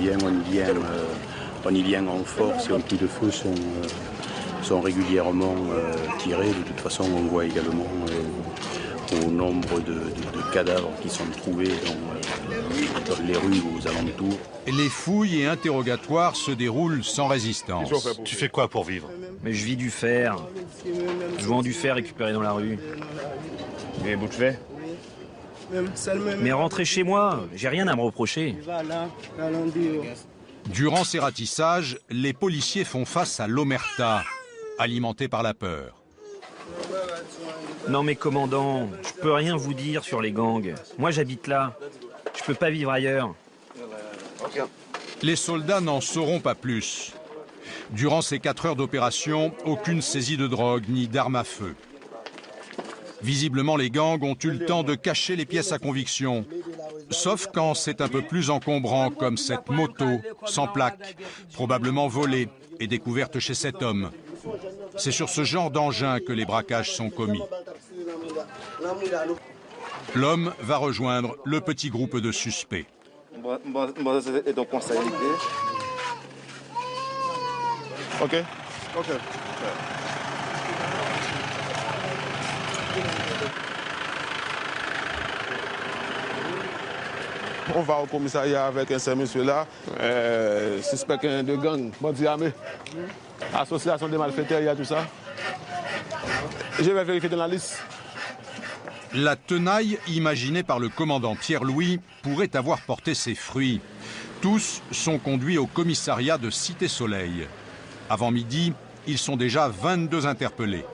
Speaker 15: y vient en force et les coups de feu sont régulièrement tirés. De toute façon, on voit également au nombre de cadavres qui sont trouvés dans les rues aux alentours.
Speaker 2: Les fouilles et interrogatoires se déroulent sans résistance.
Speaker 18: Tu fais quoi pour vivre?
Speaker 5: Mais je vis du fer. Je vends du fer récupéré dans la rue.
Speaker 12: Et vous faites?
Speaker 5: Mais rentrez chez moi, j'ai rien à me reprocher.
Speaker 2: Durant ces ratissages, les policiers font face à l'omerta, alimentée par la peur.
Speaker 5: Non mais commandant, je peux rien vous dire sur les gangs. Moi j'habite là. Je peux pas vivre ailleurs.
Speaker 2: Les soldats n'en sauront pas plus. Durant ces 4 heures d'opération, aucune saisie de drogue ni d'armes à feu. Visiblement, les gangs ont eu le temps de cacher les pièces à conviction. Sauf quand c'est un peu plus encombrant, comme cette moto, sans plaque, probablement volée et découverte chez cet homme. C'est sur ce genre d'engin que les braquages sont commis. L'homme va rejoindre le petit groupe de suspects.
Speaker 3: Ok. On va au commissariat avec un seul monsieur là, suspect de gang, bandit armé, association des malfaiteurs, il y a tout ça. Je vais vérifier dans la liste.
Speaker 2: La tenaille imaginée par le commandant Pierre-Louis pourrait avoir porté ses fruits. Tous sont conduits au commissariat de Cité-Soleil. Avant midi, ils sont déjà 22 interpellés.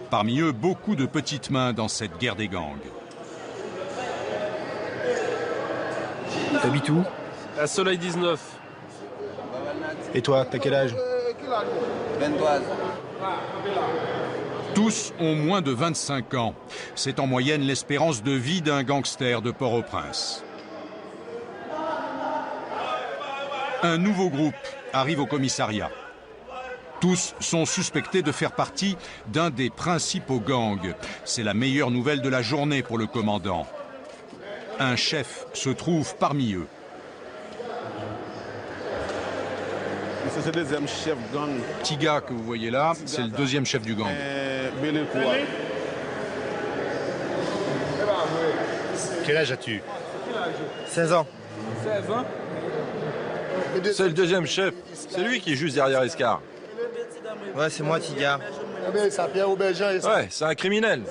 Speaker 2: Parmi eux, beaucoup de petites mains dans cette guerre des gangs.
Speaker 18: T'habites où?
Speaker 10: À Soleil 19.
Speaker 18: Et toi, t'as quel âge?
Speaker 2: Tous ont moins de 25 ans. C'est en moyenne l'espérance de vie d'un gangster de Port-au-Prince. Un nouveau groupe arrive au commissariat. Tous sont suspectés de faire partie d'un des principaux gangs. C'est la meilleure nouvelle de la journée pour le commandant. Un chef se trouve parmi eux.
Speaker 3: C'est le deuxième chef gang.
Speaker 2: Tiga, que vous voyez là, c'est le deuxième chef du gang.
Speaker 18: Quel âge as-tu?
Speaker 21: 16 ans.
Speaker 9: 16 ans?
Speaker 12: C'est le deuxième chef. C'est lui qui est juste derrière Escar.
Speaker 21: Ouais, c'est moi, Tiga.
Speaker 12: Ouais, c'est un criminel.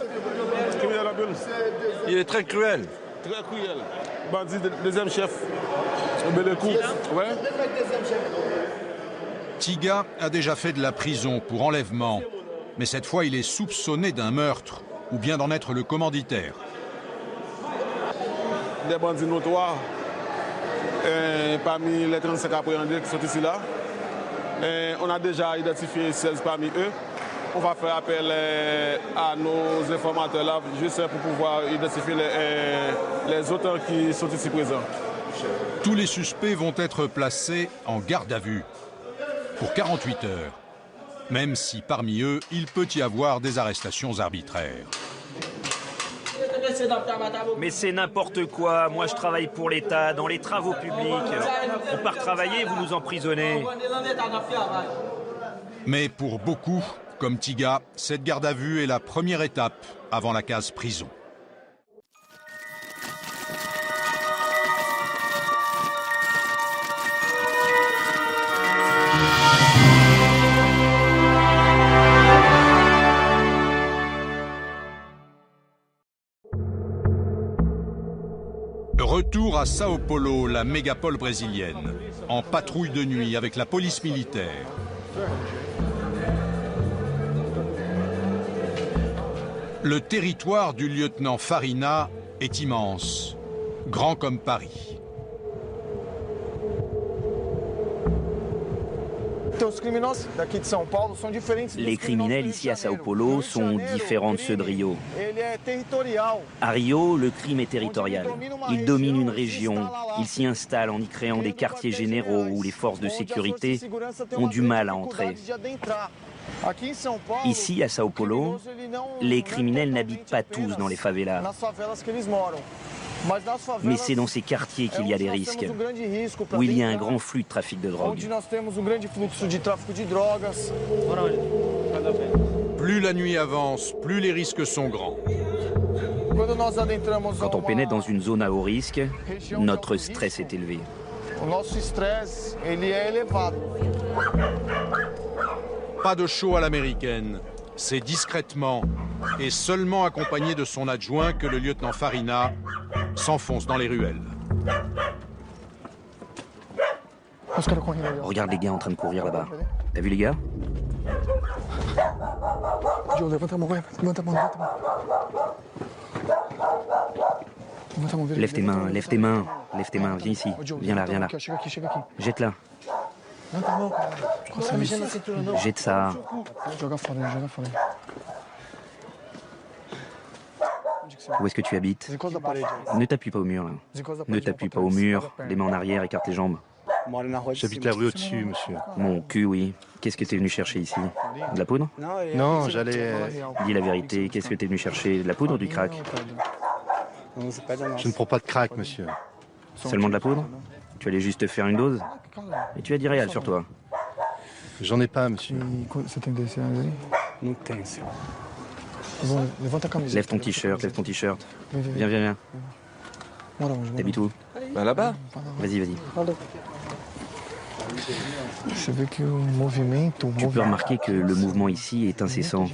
Speaker 12: Il est très cruel.
Speaker 3: Très cruel. Bandit, deuxième chef. Ouais.
Speaker 2: Tiga a déjà fait de la prison pour enlèvement. Mais cette fois, il est soupçonné d'un meurtre ou bien d'en être le commanditaire.
Speaker 3: Des bandits notoires. Parmi les 35 appréhendés qui sont ici là. On a déjà identifié 16 parmi eux. On va faire appel à nos informateurs là, juste pour pouvoir identifier les auteurs qui sont ici présents.
Speaker 2: Tous les suspects vont être placés en garde à vue pour 48 heures, même si parmi eux, il peut y avoir des arrestations arbitraires.
Speaker 5: Mais c'est n'importe quoi. Moi, je travaille pour l'État, dans les travaux publics. On part travailler, vous nous emprisonnez.
Speaker 2: Mais pour beaucoup, comme Tiga, cette garde à vue est la première étape avant la case prison. Retour à Sao Paulo, la mégapole brésilienne, en patrouille de nuit avec la police militaire. Le territoire du lieutenant Farina est immense, grand comme Paris.
Speaker 5: Les criminels ici à Sao Paulo sont différents de ceux de Rio. À Rio, le crime est territorial. Il domine une région, il s'y installe en y créant des quartiers généraux où les forces de sécurité ont du mal à entrer. Ici, à Sao Paulo, les criminels n'habitent pas tous dans les favelas. Mais c'est dans ces quartiers qu'il y a des risques, où il y a un grand flux de trafic de drogue.
Speaker 2: Plus la nuit avance, plus les risques sont grands.
Speaker 5: Quand on pénètre dans une zone à haut risque, notre stress est élevé.
Speaker 2: Pas de show à l'américaine. C'est discrètement et seulement accompagné de son adjoint que le lieutenant Farina s'enfonce dans les ruelles.
Speaker 5: Regarde les gars en train de courir là-bas. T'as vu les gars? Lève tes mains, lève tes mains, lève tes mains, viens ici, viens là, viens là. Jette-la. Jette ça. Où est-ce que tu habites? Ne t'appuie pas au mur, là. Ne t'appuie pas au mur, les mains en arrière, écarte les jambes.
Speaker 18: J'habite la rue au-dessus, monsieur.
Speaker 5: Mon cul, oui. Qu'est-ce que t'es venu chercher ici? De la poudre?
Speaker 18: Non, j'allais...
Speaker 5: Dis la vérité, qu'est-ce que t'es venu chercher? De la poudre ou du crack?
Speaker 18: Je ne prends pas de crack, monsieur.
Speaker 5: Seulement de la poudre? Tu allais juste te faire une dose? Et tu as dit réel sur toi?
Speaker 18: J'en ai pas, monsieur.
Speaker 5: Lève ton t-shirt, lève ton t-shirt. Viens, viens, viens. T'habites où?
Speaker 12: Là-bas.
Speaker 5: Vas-y, vas-y. Tu peux remarquer que le mouvement ici est incessant.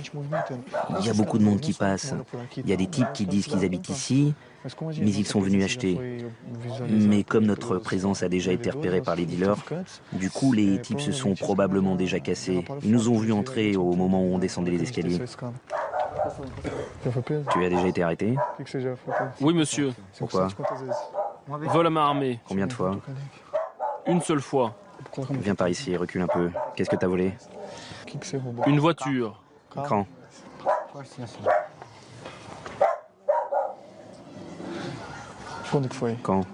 Speaker 5: Il y a beaucoup de monde qui passe. Il y a des types qui disent qu'ils habitent ici, mais ils sont venus acheter. Mais comme notre présence a déjà été repérée par les dealers, du coup les types se sont probablement déjà cassés. Ils nous ont vus entrer au moment où on descendait les escaliers. Tu as déjà été arrêté?
Speaker 10: Oui, monsieur.
Speaker 5: Pourquoi?
Speaker 10: Vol à main armée.
Speaker 5: Combien de fois?
Speaker 10: Une seule fois.
Speaker 5: Viens par ici, recule un peu. Qu'est-ce que t'as volé?
Speaker 10: Une voiture.
Speaker 5: Quand? Quand?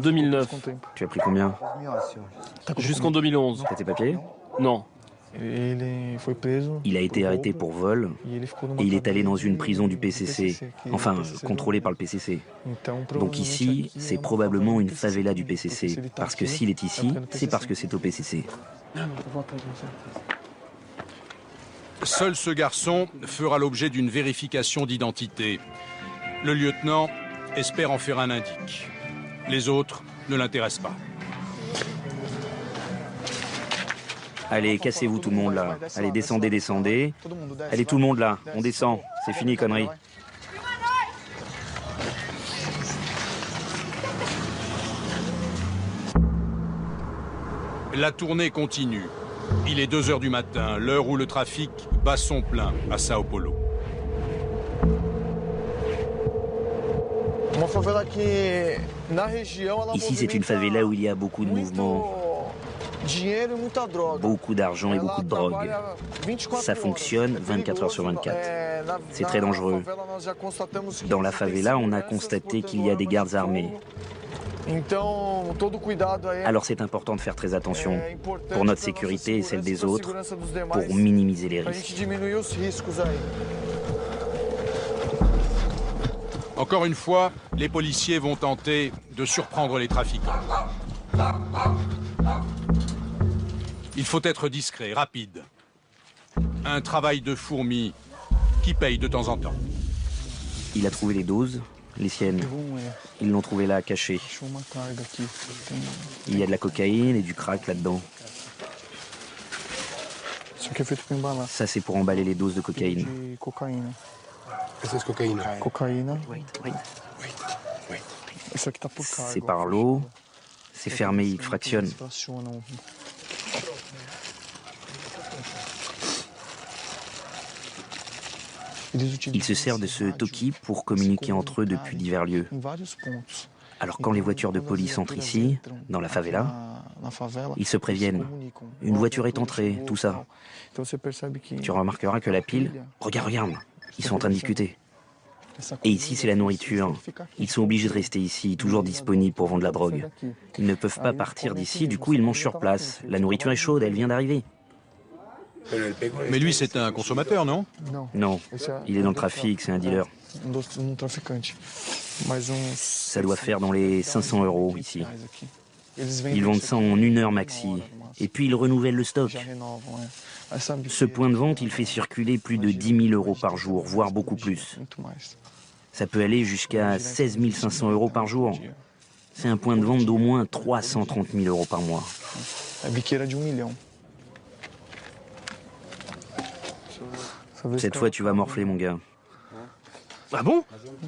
Speaker 10: 2009.
Speaker 5: Tu as pris combien?
Speaker 10: Jusqu'en 2011.
Speaker 5: T'as tes papiers?
Speaker 10: Non.
Speaker 5: Il a été arrêté pour vol et il est allé dans une prison du PCC, enfin contrôlée par le PCC. Donc ici, c'est probablement une favela du PCC, parce que s'il est ici, c'est parce que c'est au PCC.
Speaker 2: Seul ce garçon fera l'objet d'une vérification d'identité. Le lieutenant espère en faire un indique. Les autres ne l'intéressent pas.
Speaker 5: Allez, cassez-vous tout le monde là. Allez, descendez, descendez. Allez, tout le monde là, on descend. C'est fini, conneries.
Speaker 2: La tournée continue. Il est 2 h du matin, l'heure où le trafic bat son plein à Sao Paulo.
Speaker 5: Ici, c'est une favela où il y a beaucoup de mouvements. Beaucoup d'argent et beaucoup de drogue. Ça fonctionne 24 heures sur 24. C'est très dangereux. Dans la favela, on a constaté qu'il y a des gardes armés. Alors c'est important de faire très attention pour notre sécurité et celle des autres, pour minimiser les risques.
Speaker 2: Encore une fois, les policiers vont tenter de surprendre les trafiquants. Il faut être discret, rapide. Un travail de fourmi qui paye de temps en temps.
Speaker 5: Il a trouvé les doses, les siennes. Ils l'ont trouvé là, caché. Il y a de la cocaïne et du crack là-dedans. Ça, c'est pour emballer les doses de cocaïne. C'est par l'eau. C'est fermé, il fractionne. Ils se servent de ce toki pour communiquer entre eux depuis divers lieux. Alors quand les voitures de police entrent ici, dans la favela, ils se préviennent. Une voiture est entrée, tout ça. Tu remarqueras que la pile... Regarde, regarde, ils sont en train de discuter. Et ici, c'est la nourriture. Ils sont obligés de rester ici, toujours disponibles pour vendre la drogue. Ils ne peuvent pas partir d'ici, du coup, ils mangent sur place. La nourriture est chaude, elle vient d'arriver.
Speaker 2: Mais lui, c'est un consommateur, non?
Speaker 5: Non, il est dans le trafic, c'est un dealer. Ça doit faire dans les 500 € ici. Ils vendent ça en 1 heure maxi. Et puis ils renouvellent le stock. Ce point de vente, il fait circuler plus de 10 000 € par jour, voire beaucoup plus. Ça peut aller jusqu'à 16 500 € par jour. C'est un point de vente d'au moins 330 000 € par mois. Cette fois, tu vas morfler, mon gars.
Speaker 10: Ah bon?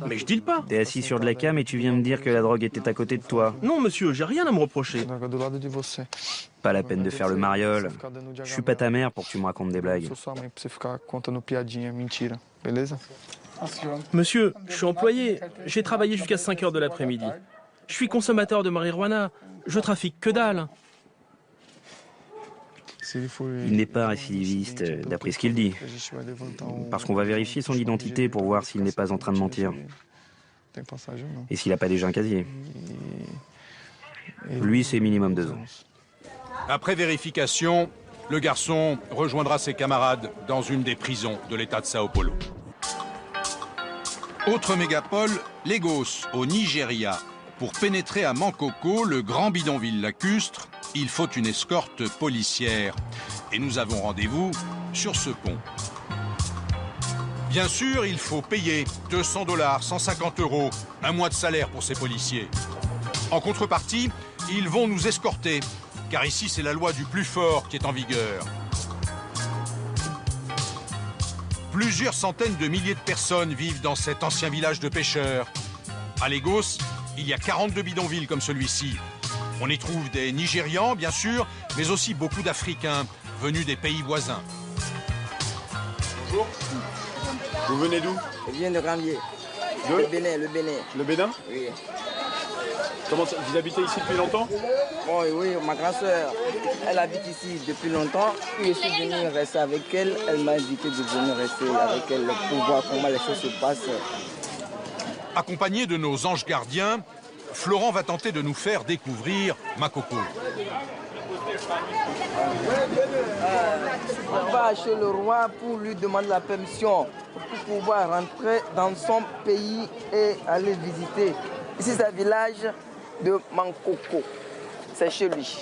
Speaker 10: Mais je deal pas.
Speaker 5: T'es assis sur de la cam et tu viens me dire que la drogue était à côté de toi.
Speaker 10: Non, monsieur, j'ai rien à me reprocher.
Speaker 5: Pas la peine de faire le mariole. Je suis pas ta mère pour que tu me racontes des blagues.
Speaker 10: Monsieur, je suis employé. J'ai travaillé jusqu'à 5 h de l'après-midi. Je suis consommateur de marijuana. Je trafique que dalle.
Speaker 5: Il n'est pas récidiviste, d'après ce qu'il dit. Parce qu'on va vérifier son identité pour voir s'il n'est pas en train de mentir. Et s'il n'a pas déjà un casier. Lui, c'est minimum 2 ans.
Speaker 2: Après vérification, le garçon rejoindra ses camarades dans une des prisons de l'État de Sao Paulo. Autre mégapole, Lagos, au Nigeria. Pour pénétrer à Makoko, le grand bidonville lacustre, il faut une escorte policière. Et nous avons rendez-vous sur ce pont. Bien sûr, il faut payer 200 $, 150 €, un mois de salaire pour ces policiers. En contrepartie, ils vont nous escorter, car ici c'est la loi du plus fort qui est en vigueur. Plusieurs centaines de milliers de personnes vivent dans cet ancien village de pêcheurs. À Lagos, il y a 42 bidonvilles comme celui-ci. On y trouve des Nigérians, bien sûr, mais aussi beaucoup d'Africains venus des pays voisins.
Speaker 3: Bonjour. Vous venez d'où?
Speaker 26: Je viens de Gambier. Le Bénin, le Bénin.
Speaker 3: Le Bénin?
Speaker 26: Oui.
Speaker 3: Comment ça, vous habitez ici depuis longtemps?
Speaker 26: Oh, oui, ma grand-sœur, elle habite ici depuis longtemps. Je suis venu rester avec elle. Elle m'a invité de venir rester avec elle pour voir comment les choses se passent.
Speaker 2: Accompagné de nos anges gardiens, Florent va tenter de nous faire découvrir Makoko.
Speaker 26: On va chez le roi pour lui demander la permission pour pouvoir rentrer dans son pays et aller visiter. Ici, c'est le village de Makoko. C'est chez lui.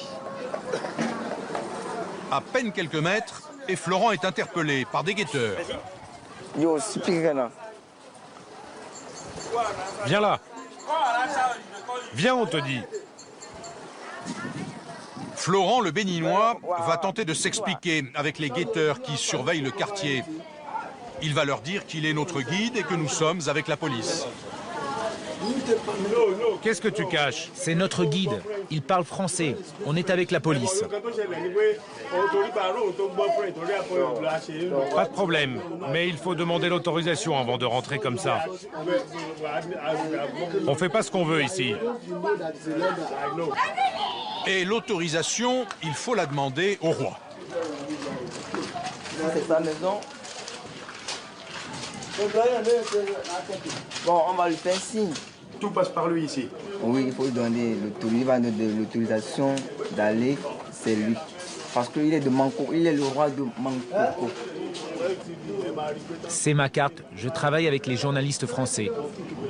Speaker 2: À peine quelques mètres, et Florent est interpellé par des guetteurs.
Speaker 26: Yo, Spirena.
Speaker 1: Viens là. Viens, on te dit.
Speaker 2: Florent, le béninois, va tenter de s'expliquer avec les guetteurs qui surveillent le quartier. Il va leur dire qu'il est notre guide et que nous sommes avec la police.
Speaker 1: Qu'est-ce que tu caches?
Speaker 11: C'est notre guide. Il parle français. On est avec la police.
Speaker 1: Pas de problème, mais il faut demander l'autorisation avant de rentrer comme ça. On fait pas ce qu'on veut ici.
Speaker 2: Et l'autorisation, il faut la demander au roi.
Speaker 26: C'est sa maison. Bon, on va lui faire signe.
Speaker 3: Tout passe par lui ici?
Speaker 26: Oui, il faut lui donner l'autorisation d'aller, c'est lui. Parce qu'il est de Manco, il est le roi de Makoko.
Speaker 11: C'est ma carte. Je travaille avec les journalistes français.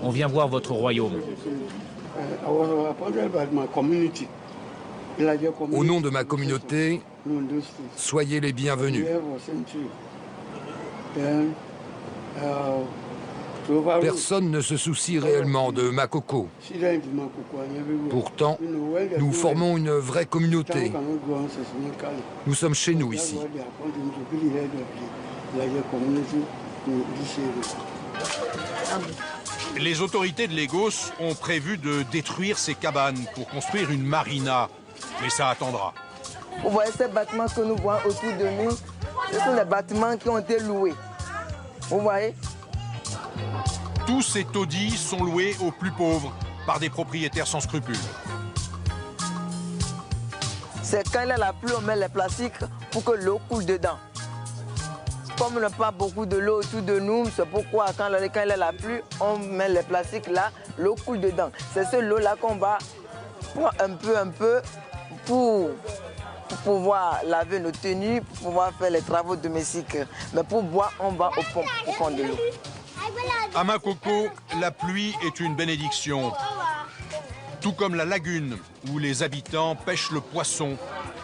Speaker 11: On vient voir votre royaume.
Speaker 19: Au nom de ma communauté, soyez les bienvenus. Personne ne se soucie réellement de Makoko. Pourtant, nous formons une vraie communauté. Nous sommes chez nous ici.
Speaker 2: Les autorités de Lagos ont prévu de détruire ces cabanes pour construire une marina. Mais ça attendra.
Speaker 26: Vous voyez ces bâtiments que nous voyons autour de nous, ce sont des bâtiments qui ont été loués. Vous voyez?
Speaker 2: Tous ces taudis sont loués aux plus pauvres par des propriétaires sans scrupules.
Speaker 26: C'est quand il y a la pluie, on met les plastiques pour que l'eau coule dedans. Comme on n'a pas beaucoup de l'eau autour de nous, c'est pourquoi quand il y a la pluie, on met les plastiques là, l'eau coule dedans. C'est cette eau-là qu'on va prendre un peu pour pouvoir laver nos tenues, pour pouvoir faire les travaux domestiques. Mais pour boire, on va au pompe pour prendre de l'eau.
Speaker 2: À Makoko, la pluie est une bénédiction. Tout comme la lagune où les habitants pêchent le poisson,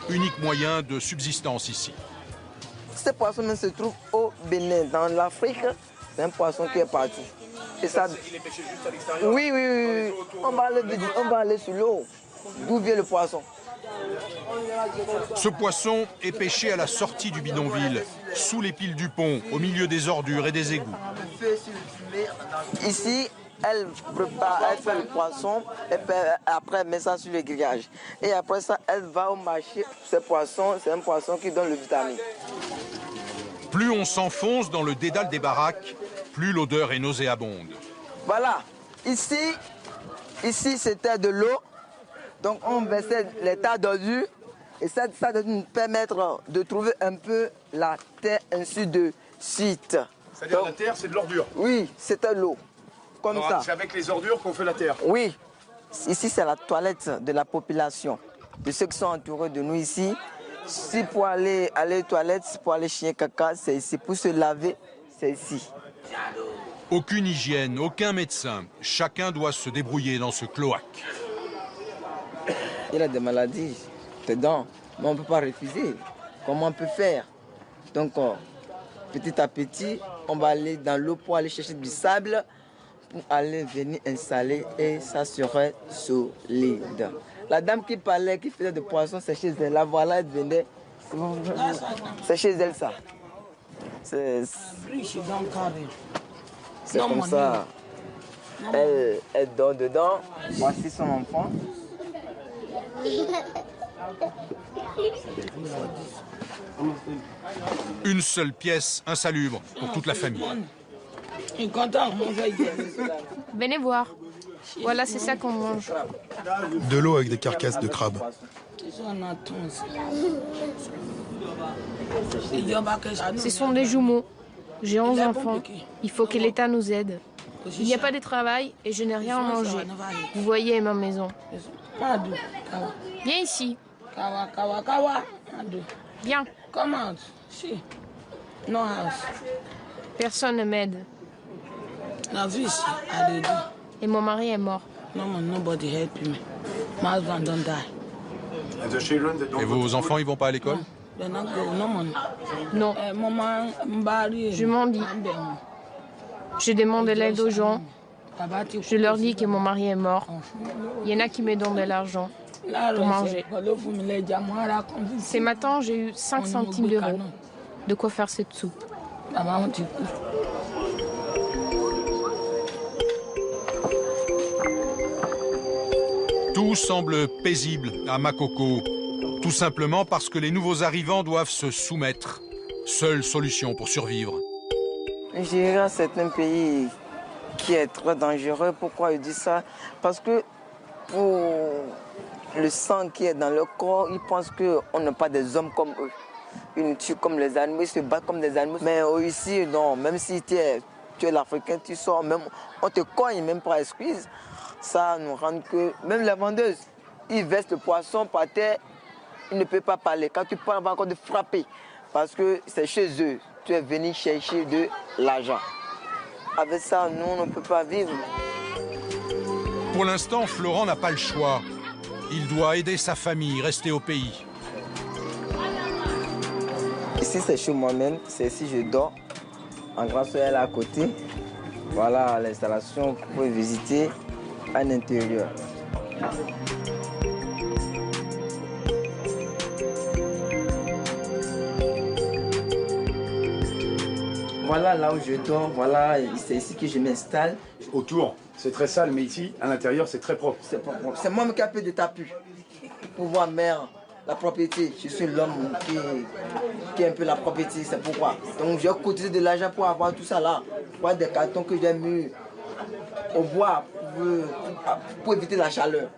Speaker 2: unique moyen de subsistance ici.
Speaker 26: Ce poisson même se trouve au Bénin, dans l'Afrique. C'est un poisson qui est partout. Et ça... Il est pêché juste à l'extérieur? Oui. On va aller sur l'eau. D'où vient le poisson?
Speaker 2: Ce poisson est pêché à la sortie du bidonville, sous les piles du pont, au milieu des ordures et des égouts.
Speaker 26: Ici, elle prépare, elle fait le poisson, et après elle met ça sur le grillage. Et après ça, elle va au marché. Ce poisson, c'est un poisson qui donne le vitamine.
Speaker 2: Plus on s'enfonce dans le dédale des baraques, plus l'odeur est nauséabonde.
Speaker 26: Voilà, ici c'était de l'eau. Donc on versait les tas d'ordures Et ça doit nous permettre de trouver un peu la terre ainsi de suite.
Speaker 13: C'est-à-dire la terre, c'est de l'ordure?
Speaker 26: Oui, c'est de l'eau. Comme
Speaker 13: alors,
Speaker 26: ça.
Speaker 13: C'est avec les ordures qu'on fait la terre?
Speaker 26: Oui. Ici, c'est la toilette de la population, de ceux qui sont entourés de nous ici. Si pour aller aux toilettes, pour aller chier caca, c'est ici. Pour se laver, c'est ici.
Speaker 2: Aucune hygiène, aucun médecin. Chacun doit se débrouiller dans ce cloaque.
Speaker 26: Il a des maladies dedans, mais on ne peut pas refuser. Comment on peut faire? Donc, petit à petit, on va aller dans l'eau pour aller chercher du sable, pour aller venir installer et ça serait solide. La dame qui parlait, qui faisait des poissons, c'est chez elle. La voilà, elle venait. C'est chez elle, ça. C'est comme ça. Elle dort dedans. Voici son enfant.
Speaker 2: Une seule pièce insalubre pour toute la famille.
Speaker 16: Venez voir. Voilà, c'est ça qu'on mange.
Speaker 17: De l'eau avec des carcasses de crabes.
Speaker 16: Ce sont des jumeaux. J'ai 11 enfants. Il faut que l'État nous aide. Il n'y a pas de travail et je n'ai rien à manger. Vous voyez ma maison. Viens ici. Viens. Personne ne m'aide. Et mon mari est mort.
Speaker 2: Et vos enfants, ils vont pas à l'école?
Speaker 16: Non. Je m'en dis. Je demande de l'aide aux gens. Je leur dis que mon mari est mort. Il y en a qui me donnent de l'argent pour manger. Ce matin, j'ai eu 5 centimes d'euros. De quoi faire cette soupe.
Speaker 2: Tout semble paisible à Makoko, tout simplement parce que les nouveaux arrivants doivent se soumettre. Seule solution pour survivre.
Speaker 26: Nigeria, c'est un pays qui est très dangereux. Pourquoi je dis ça? Parce que pour le sang qui est dans leur corps, ils pensent qu'on n'est pas des hommes comme eux. Ils nous tuent comme les animaux, ils se battent comme des animaux. Mais ici, non, même si tu es l'Africain, tu sors, même, on te cogne même par excuse. Ça nous rend que même les vendeuses, ils versent le poisson par terre, ils ne peuvent pas parler. Quand tu parles, on va encore te frapper. Parce que c'est chez eux. Tu es venu chercher de l'argent. Avec ça, nous, on ne peut pas vivre.
Speaker 2: Pour l'instant, Florent n'a pas le choix. Il doit aider sa famille, rester au pays.
Speaker 26: Ici, c'est chez moi-même. C'est ici que je dors. En grand soleil à côté. Voilà l'installation que vous pouvez visiter à l'intérieur. Voilà là où je dors, voilà, c'est ici que je m'installe.
Speaker 13: Autour, c'est très sale, mais ici, à l'intérieur, c'est très propre.
Speaker 26: C'est pas propre. C'est moi qui ai un peu de tapis pour voir la propriété. Je suis l'homme qui a un peu la propriété, c'est pourquoi. Donc j'ai cotisé de l'argent pour avoir tout ça là. Pour des cartons que j'ai mis au bois pour éviter la chaleur.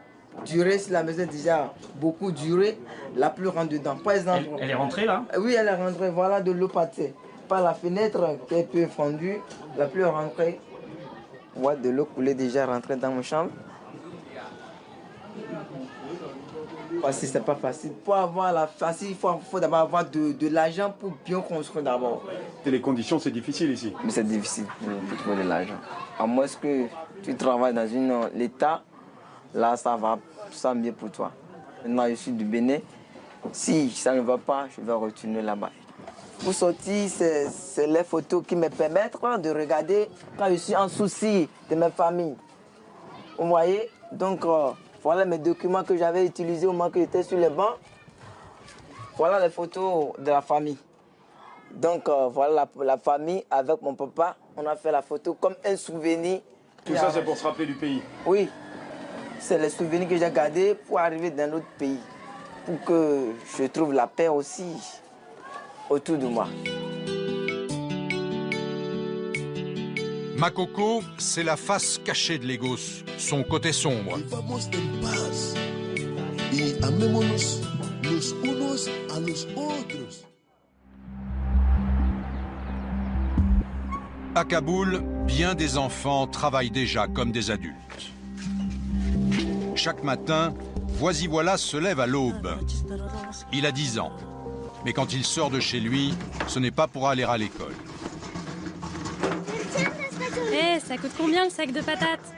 Speaker 26: Durer, si la maison est déjà beaucoup durée, la pluie rentre dedans. Par exemple,
Speaker 5: elle est rentrée là?
Speaker 26: Oui, elle est rentrée, voilà de l'eau passée. Par la fenêtre qui est un peu fendue, la pluie est rentrée. Ouais, de l'eau coulée déjà rentrée dans ma chambre. Parce que c'est pas facile. Pour avoir la facile, il faut d'abord avoir de l'argent pour bien construire d'abord.
Speaker 13: Et les conditions, c'est difficile ici?
Speaker 26: Mais c'est difficile pour trouver de l'argent. À moins que tu travailles dans l'État, là ça va mieux pour toi. Maintenant je suis du Bénin. Si ça ne va pas, je vais retourner là-bas. Pour sortir, c'est les photos qui me permettent de regarder quand je suis en souci de ma famille. Vous voyez? Donc, voilà mes documents que j'avais utilisés au moment que j'étais sur les bancs. Voilà les photos de la famille. Donc, voilà la famille avec mon papa. On a fait la photo comme un souvenir.
Speaker 13: Tout ça, c'est pour se rappeler du pays?
Speaker 26: Oui. C'est les souvenirs que j'ai gardés pour arriver dans l'autre pays. Pour que je trouve la paix aussi autour de moi.
Speaker 2: Makoko, c'est la face cachée de Lagos, son côté sombre.
Speaker 6: los unos a los otros.
Speaker 2: À Kaboul, bien des enfants travaillent déjà comme des adultes. Chaque matin, Voici-voilà se lève à l'aube. Il a 10 ans. Mais quand il sort de chez lui, ce n'est pas pour aller à l'école.
Speaker 8: Hé, ça coûte combien le sac de patates?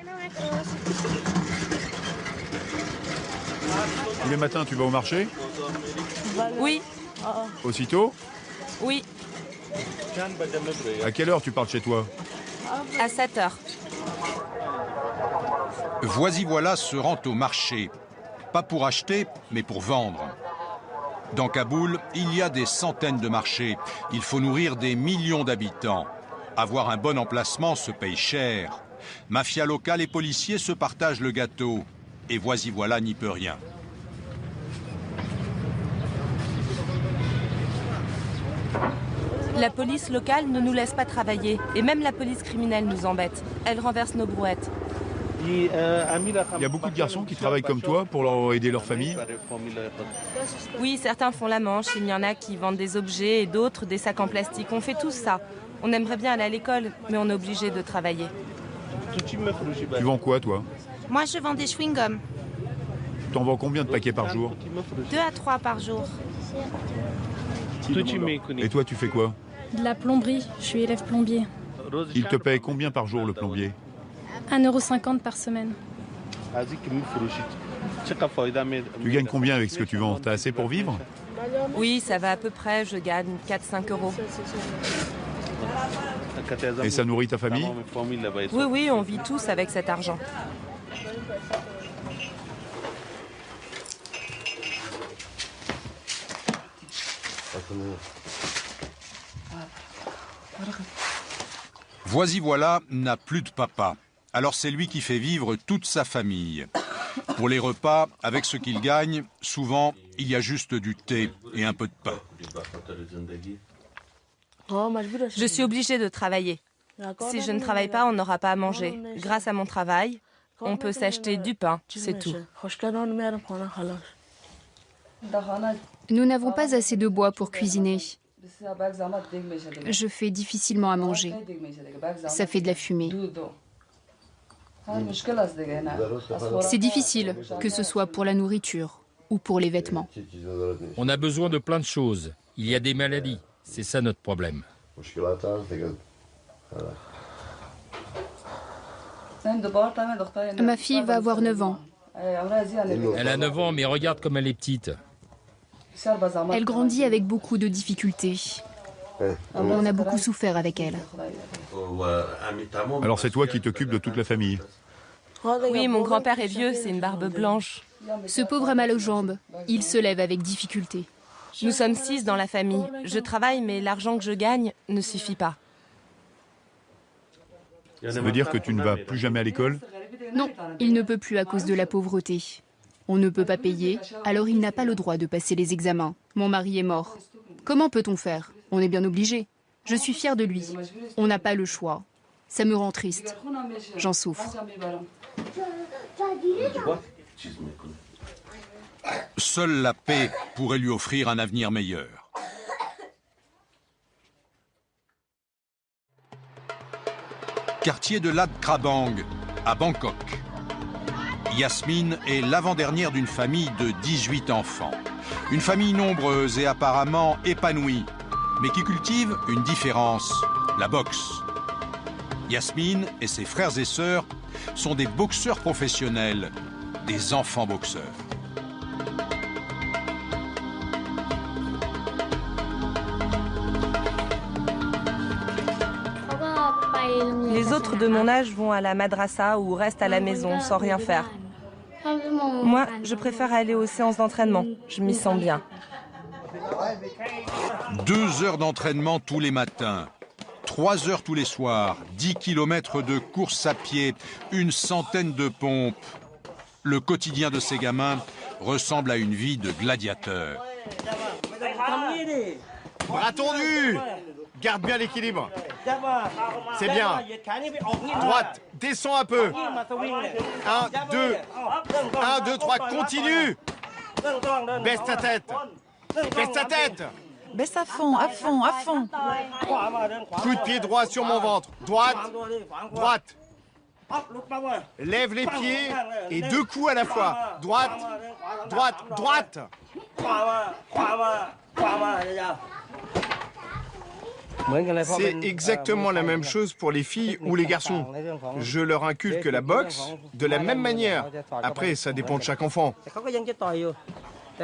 Speaker 14: Tous les matins, tu vas au marché?
Speaker 8: Oui.
Speaker 14: Aussitôt?
Speaker 8: Oui.
Speaker 14: À quelle heure tu pars de chez toi?
Speaker 8: À 7 heures.
Speaker 2: Voici-voilà se rend au marché. Pas pour acheter, mais pour vendre. Dans Kaboul, il y a des centaines de marchés. Il faut nourrir des millions d'habitants. Avoir un bon emplacement se paye cher. Mafia locale et policiers se partagent le gâteau. Et Voici-voilà n'y peut rien.
Speaker 20: La police locale ne nous laisse pas travailler. Et même la police criminelle nous embête. Elle renverse nos brouettes.
Speaker 14: Il y a beaucoup de garçons qui travaillent comme toi pour aider leur famille?
Speaker 20: Oui, certains font la manche. Il y en a qui vendent des objets et d'autres des sacs en plastique. On fait tous ça. On aimerait bien aller à l'école, mais on est obligé de travailler.
Speaker 14: Tu vends quoi, toi?
Speaker 20: Moi, je vends des chewing-gums.
Speaker 14: T'en vends combien de paquets par jour?
Speaker 20: 2 à 3 par jour.
Speaker 14: Et toi, tu fais quoi?
Speaker 8: De la plomberie. Je suis élève plombier.
Speaker 14: Il te paye combien par jour, le plombier?
Speaker 8: 1,50 € par semaine.
Speaker 14: Tu gagnes combien avec ce que tu vends? T'as assez pour vivre?
Speaker 20: Oui, ça va à peu près. Je gagne 4-5 euros.
Speaker 14: Et ça nourrit ta famille?
Speaker 20: Oui, oui, on vit tous avec cet argent.
Speaker 2: Voici-voilà n'a plus de papa. Alors c'est lui qui fait vivre toute sa famille. Pour les repas, avec ce qu'il gagne, souvent, il y a juste du thé et un peu de pain.
Speaker 20: Je suis obligée de travailler. Si je ne travaille pas, on n'aura pas à manger. Grâce à mon travail, on peut s'acheter du pain, c'est tout.
Speaker 22: Nous n'avons pas assez de bois pour cuisiner. Je fais difficilement à manger. Ça fait de la fumée. C'est difficile, que ce soit pour la nourriture ou pour les vêtements.
Speaker 23: On a besoin de plein de choses. Il y a des maladies. C'est ça notre problème.
Speaker 22: Ma fille va avoir 9 ans.
Speaker 23: Elle a 9 ans, mais regarde comme elle est petite.
Speaker 22: Elle grandit avec beaucoup de difficultés. On a beaucoup souffert avec elle.
Speaker 14: Alors c'est toi qui t'occupes de toute la famille?
Speaker 20: Oui, mon grand-père est vieux, c'est une barbe blanche.
Speaker 22: Ce pauvre a mal aux jambes. Il se lève avec difficulté.
Speaker 20: Nous sommes 6 dans la famille. Je travaille, mais l'argent que je gagne ne suffit pas.
Speaker 14: Ça veut dire que tu ne vas plus jamais à l'école?
Speaker 22: Non, il ne peut plus à cause de la pauvreté. On ne peut pas payer, alors il n'a pas le droit de passer les examens. Mon mari est mort. Comment peut-on faire? On est bien obligé. Je suis fière de lui. On n'a pas le choix. Ça me rend triste. J'en souffre.
Speaker 2: Seule la paix pourrait lui offrir un avenir meilleur. Quartier de Lat Krabang, à Bangkok. Yasmine est l'avant-dernière d'une famille de 18 enfants. Une famille nombreuse et apparemment épanouie, mais qui cultive une différence, la boxe. Yasmine et ses frères et sœurs sont des boxeurs professionnels, des enfants boxeurs.
Speaker 20: Les autres de mon âge vont à la madrasa ou restent à la maison sans rien faire. Moi, je préfère aller aux séances d'entraînement. Je m'y sens bien.
Speaker 2: 2 heures d'entraînement tous les matins, 3 heures tous les soirs, 10 kilomètres de course à pied, une centaine de pompes. Le quotidien de ces gamins ressemble à une vie de gladiateur.
Speaker 27: Bras tendus! Garde bien l'équilibre. C'est bien. Droite, descends un peu. 1, 2, 3, continue. Baisse ta tête. Baisse ta tête.
Speaker 4: Baisse à fond, à fond, à fond.
Speaker 27: Coup de pied droit sur mon ventre. Droite. Droite. Lève les pieds et 2 coups à la fois. Droite. Droite. Droite. C'est exactement la même chose pour les filles ou les garçons. Je leur inculque la boxe de la même manière. Après, ça dépend de chaque enfant.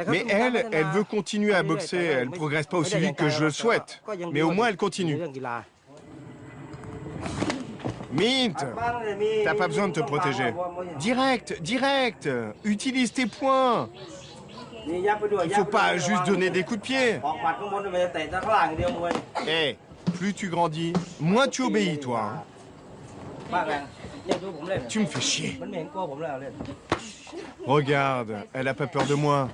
Speaker 27: Mais elle veut continuer à boxer. Elle ne progresse pas aussi vite que je le souhaite. Mais au moins, elle continue. Mint, t'as pas besoin de te protéger. Direct, direct. Utilise tes poings. Il faut pas juste donner des coups de pied. Hey, plus tu grandis, moins tu obéis, toi. Tu me fais chier. Regarde, elle a pas peur de moi.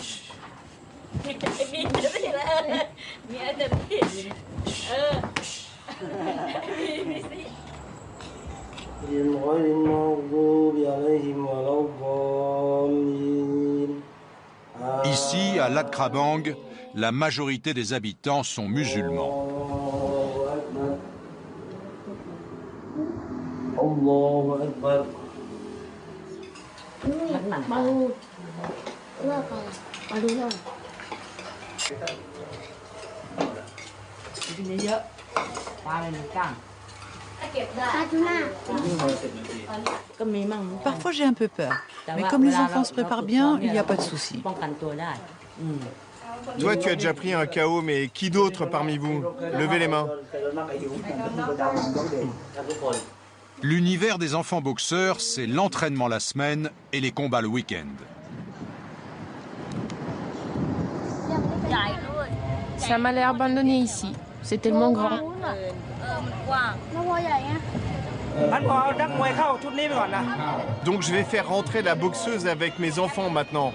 Speaker 2: Ici, à Lat Krabang, la majorité des habitants sont musulmans.
Speaker 4: Parfois j'ai un peu peur, mais comme les enfants se préparent bien, il n'y a pas de souci.
Speaker 27: Toi, tu as déjà pris un KO, mais qui d'autre parmi vous? Levez les mains.
Speaker 2: L'univers des enfants boxeurs, c'est l'entraînement la semaine et les combats le week-end.
Speaker 16: Ça m'a l'air abandonné ici. C'est tellement grand.
Speaker 27: Donc je vais faire rentrer la boxeuse avec mes enfants maintenant.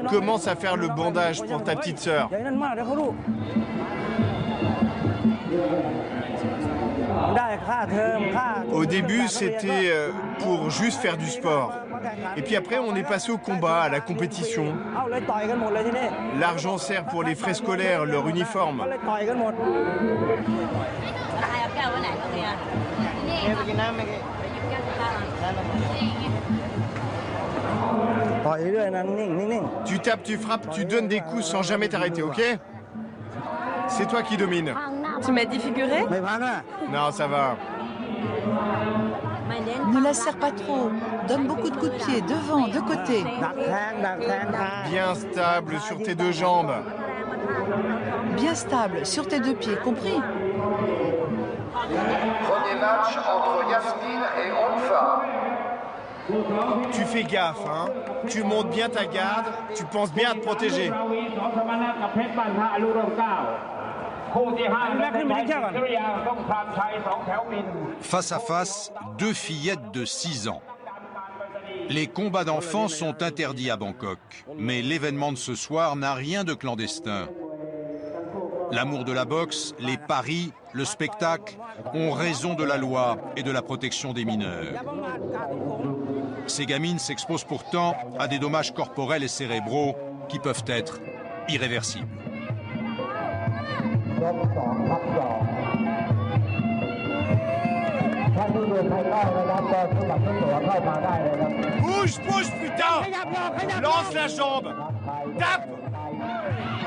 Speaker 27: Commence à faire le bandage pour ta petite sœur. Au début, c'était pour juste faire du sport. Et puis après, on est passé au combat, à la compétition. L'argent sert pour les frais scolaires, leur uniforme. Tu tapes, tu frappes, tu donnes des coups sans jamais t'arrêter, ok? C'est toi qui domines.
Speaker 20: Tu m'as défiguré?
Speaker 27: Non, ça va.
Speaker 4: Ne la serre pas trop. Donne beaucoup de coups de pied, devant, de côté.
Speaker 27: Bien stable sur tes 2 jambes.
Speaker 4: Bien stable sur tes 2 pieds, compris?
Speaker 7: Premier match entre Yasmine et Onfa.
Speaker 27: Tu fais gaffe, hein? Tu montes bien ta garde, tu penses bien à te protéger.
Speaker 2: Face à face, 2 fillettes de 6 ans. Les combats d'enfants sont interdits à Bangkok, mais l'événement de ce soir n'a rien de clandestin. L'amour de la boxe, les paris, le spectacle ont raison de la loi et de la protection des mineurs. Ces gamines s'exposent pourtant à des dommages corporels et cérébraux qui peuvent être irréversibles.
Speaker 27: Bouge, bouge, putain! Lance la jambe! Tape!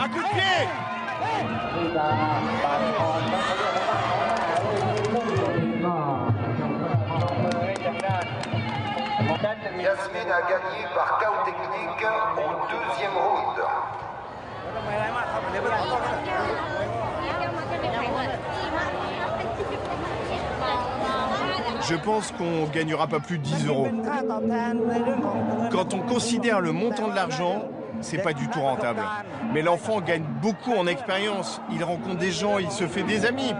Speaker 27: Un coup de pied!
Speaker 7: Yasmine a gagné par chaos technique au 2e round.
Speaker 27: Je pense qu'on ne gagnera pas plus de 10 €. Quand on considère le montant de l'argent, c'est pas du tout rentable. Mais l'enfant gagne beaucoup en expérience. Il rencontre des gens, il se fait des amis.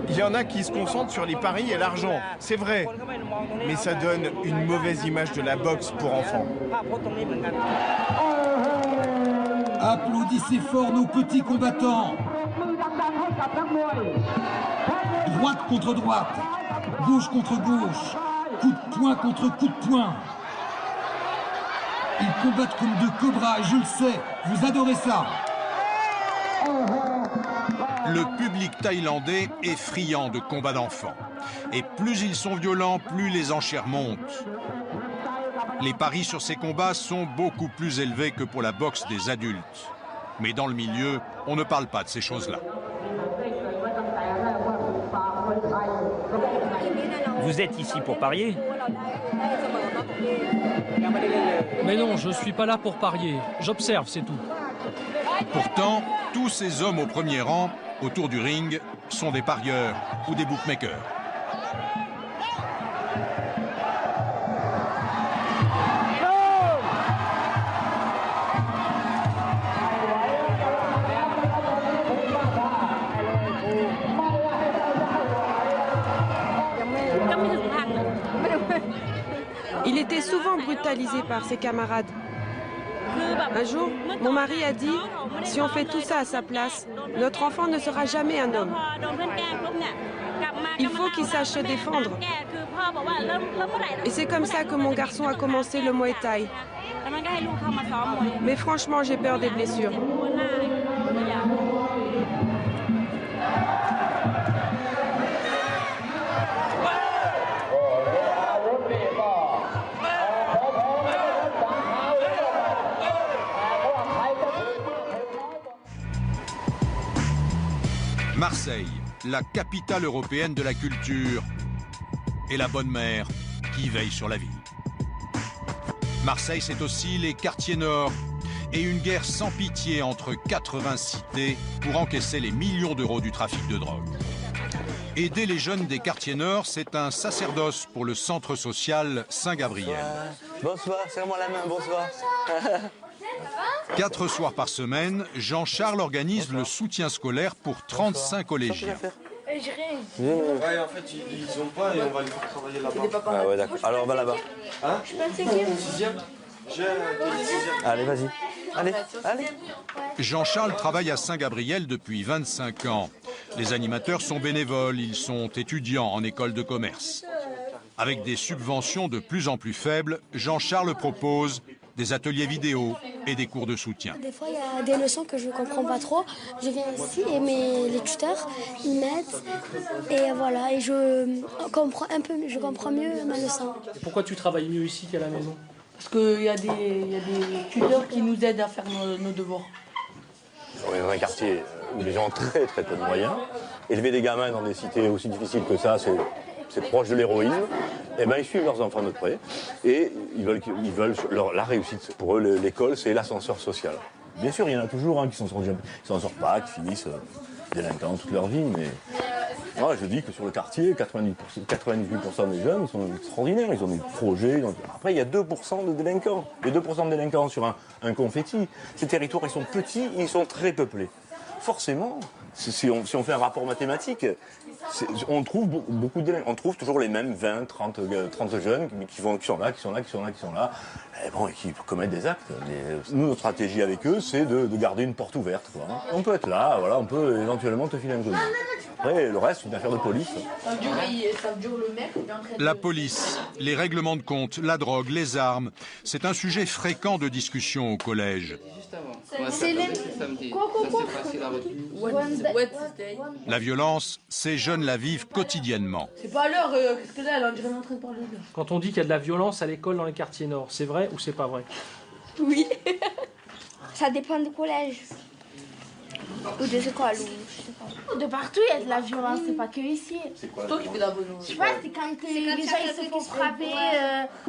Speaker 27: Il y en a qui se concentrent sur les paris et l'argent, c'est vrai. Mais ça donne une mauvaise image de la boxe pour enfants.
Speaker 9: Applaudissez fort nos petits combattants. Droite contre droite, gauche contre gauche, coup de poing contre coup de poing. Ils combattent comme deux cobras et je le sais, vous adorez ça.
Speaker 2: Le public thaïlandais est friand de combats d'enfants. Et plus ils sont violents, plus les enchères montent. Les paris sur ces combats sont beaucoup plus élevés que pour la boxe des adultes. Mais dans le milieu, on ne parle pas de ces choses-là.
Speaker 5: Vous êtes ici pour parier?
Speaker 10: Mais non, je ne suis pas là pour parier. J'observe, c'est tout.
Speaker 2: Pourtant, tous ces hommes au premier rang, autour du ring, sont des parieurs ou des bookmakers.
Speaker 12: Il était souvent brutalisé par ses camarades. Un jour, mon mari a dit, si on fait tout ça à sa place, notre enfant ne sera jamais un homme. Il faut qu'il sache se défendre. Et c'est comme ça que mon garçon a commencé le Muay Thai. Mais franchement, j'ai peur des blessures.
Speaker 2: Marseille, la capitale européenne de la culture, et la bonne mère qui veille sur la ville. Marseille, c'est aussi les quartiers nord et une guerre sans pitié entre 80 cités pour encaisser les millions d'euros du trafic de drogue. Aider les jeunes des quartiers nord, c'est un sacerdoce pour le centre social Saint-Gabriel.
Speaker 26: Bonsoir, serre-moi la main, bonsoir.
Speaker 2: 4 soirs par semaine, Jean-Charles organise le soutien scolaire pour 35 collégiens.
Speaker 26: Ouais, en fait, ils ont pas et on va les faire travailler là-bas. Ah ouais, d'accord. Alors, on va là-bas. Hein? Je suis pas le 6e. Allez, vas-y. Allez, allez.
Speaker 2: Jean-Charles travaille à Saint-Gabriel depuis 25 ans. Les animateurs sont bénévoles, ils sont étudiants en école de commerce. Avec des subventions de plus en plus faibles, Jean-Charles propose des ateliers vidéo et des cours de soutien.
Speaker 15: Des fois, il y a des leçons que je ne comprends pas trop. Je viens ici et les tuteurs, ils m'aident. Et voilà, et je comprends mieux ma leçon.
Speaker 18: Et pourquoi tu travailles mieux ici qu'à la maison? Parce qu'il y a des tuteurs qui nous aident à faire nos devoirs.
Speaker 21: On est dans un quartier où les gens ont très très peu de moyens. Élever des gamins dans des cités aussi difficiles que ça, c'est proche de l'héroïsme. Et ben ils suivent leurs enfants de près et ils veulent la réussite. Pour eux, l'école, c'est l'ascenseur social. Bien sûr, il y en a toujours qui s'en sortent pas, qui finissent délinquants toute leur vie, mais moi je dis que sur le quartier, 98% des jeunes, ils sont extraordinaires, ils ont des projets. Après, il y a 2% de délinquants. Les 2% de délinquants sur un confetti. Ces territoires, ils sont petits, ils sont très peuplés. Forcément, si on fait un rapport mathématique, on trouve beaucoup de délinquants. On trouve toujours les mêmes 20, 30 jeunes qui sont là, et bon, et qui commettent des actes. Nous, notre stratégie avec eux, c'est de garder une porte ouverte, quoi. On peut être là, voilà, on peut éventuellement te filer un coup de main. Après, le reste, c'est une affaire de police.
Speaker 2: La police, les règlements de compte, la drogue, les armes, c'est un sujet fréquent de discussion au collège. La violence, ces jeunes la vivent quotidiennement.
Speaker 18: C'est pas l'heure, qu'est-ce que là, on dirait en train de parler de... Quand on dit qu'il y a de la violence à l'école dans les quartiers nord, c'est vrai ou c'est pas vrai?
Speaker 15: Oui. Ça dépend des collèges. Ou des écoles, ou je sais pas. De partout, il y a de la violence, c'est pas que ici.
Speaker 18: C'est quoi toi qui fais de la violence?
Speaker 15: Je sais pas, c'est quand les gens ils se font frapper.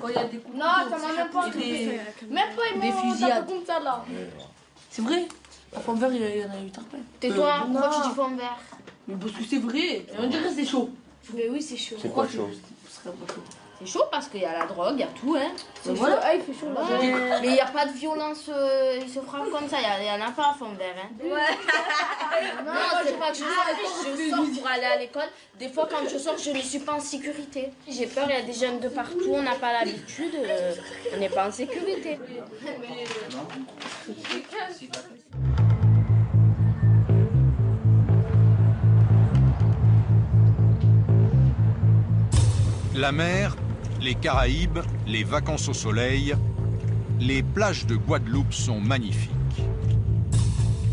Speaker 18: Quand il y a des coups.
Speaker 15: Non, ça m'a même pas touché. Même pas,
Speaker 18: des fusillades.
Speaker 15: Comme ça là.
Speaker 18: C'est vrai? À Fond-Vert, il y en a eu tarpin.
Speaker 15: Tais-toi, pourquoi tu dis Fond-Vert?
Speaker 18: Mais parce que c'est vrai, on dirait que c'est chaud.
Speaker 15: Mais oui, c'est chaud.
Speaker 21: C'est quoi chaud?
Speaker 15: C'est chaud parce qu'il y a la drogue, il y a tout, hein.
Speaker 18: C'est voilà.
Speaker 15: Ah, il fait chaud là. Mais il n'y a pas de violence, ils se frappent comme ça, il n'y en a pas à Fond-Vert, hein. Ouais. Non, c'est pas que je sors pour aller à l'école. Des fois, quand je sors, je ne suis pas en sécurité. J'ai peur, il y a des jeunes de partout, on n'a pas l'habitude, on n'est pas en sécurité.
Speaker 2: La mer, les Caraïbes, les vacances au soleil, les plages de Guadeloupe sont magnifiques.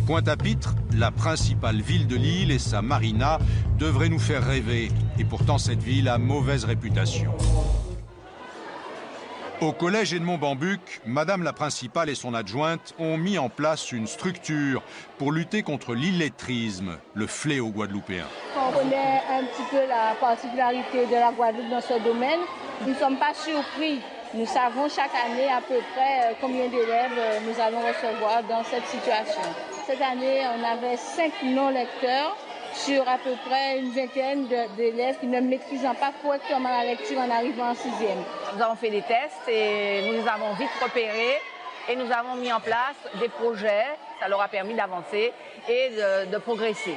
Speaker 2: Pointe-à-Pitre, la principale ville de l'île et sa marina devraient nous faire rêver. Et pourtant, cette ville a mauvaise réputation. Au collège Edmond Bambuc, Madame la principale et son adjointe ont mis en place une structure pour lutter contre l'illettrisme, le fléau guadeloupéen.
Speaker 1: On connaît un petit peu la particularité de la Guadeloupe dans ce domaine. Nous ne sommes pas surpris. Nous savons chaque année à peu près combien d'élèves nous allons recevoir dans cette situation. Cette année, on avait 5 non-lecteurs sur à peu près une vingtaine d'élèves qui ne maîtrisant pas correctement la lecture en arrivant en 6e.
Speaker 3: Nous avons fait des tests et nous les avons vite repérés et nous avons mis en place des projets. Ça leur a permis d'avancer et de progresser.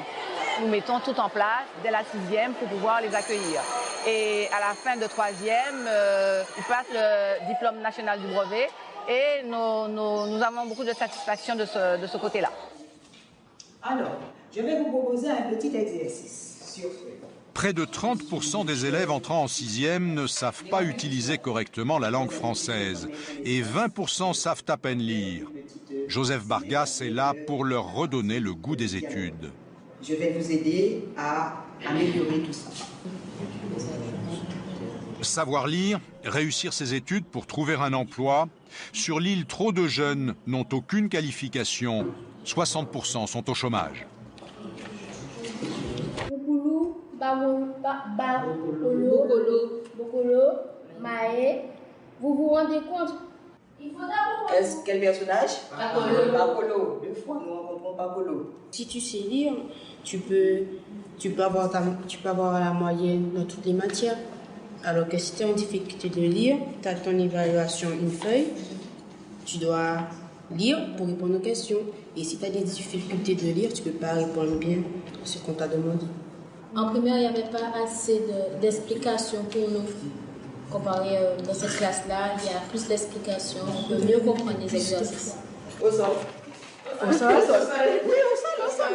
Speaker 3: Nous mettons tout en place dès la 6e pour pouvoir les accueillir. Et à la fin de 3e, ils passent le diplôme national du brevet et nous avons beaucoup de satisfaction de ce côté-là.
Speaker 11: Alors, je vais vous proposer un petit exercice sur ce.
Speaker 2: Près de 30% des élèves entrant en 6e ne savent pas utiliser correctement la langue française et 20% savent à peine lire. Joseph Bargas est là pour leur redonner le goût des études.
Speaker 11: Je vais vous aider à améliorer tout ça.
Speaker 2: Savoir lire, réussir ses études pour trouver un emploi. Sur l'île, trop de jeunes n'ont aucune qualification. 60% sont au chômage.
Speaker 15: Vous vous rendez compte?
Speaker 11: Quel personnage? Bacolo. Deux fois, nous rencontrons Bacolo.
Speaker 15: Si tu sais lire, tu peux avoir la moyenne dans toutes les matières. Alors que si tu as une difficulté de lire, tu as ton évaluation, une feuille, tu dois lire pour répondre aux questions. Et si tu as des difficultés de lire, tu ne peux pas répondre bien à ce qu'on t'a demandé. En primaire, il n'y avait pas assez d'explications pour nous. Comparé dans cette classe-là, il y a plus d'explications, on peut mieux comprendre les exercices.
Speaker 11: Au sol.
Speaker 15: Au sol?
Speaker 11: Oui, au sol.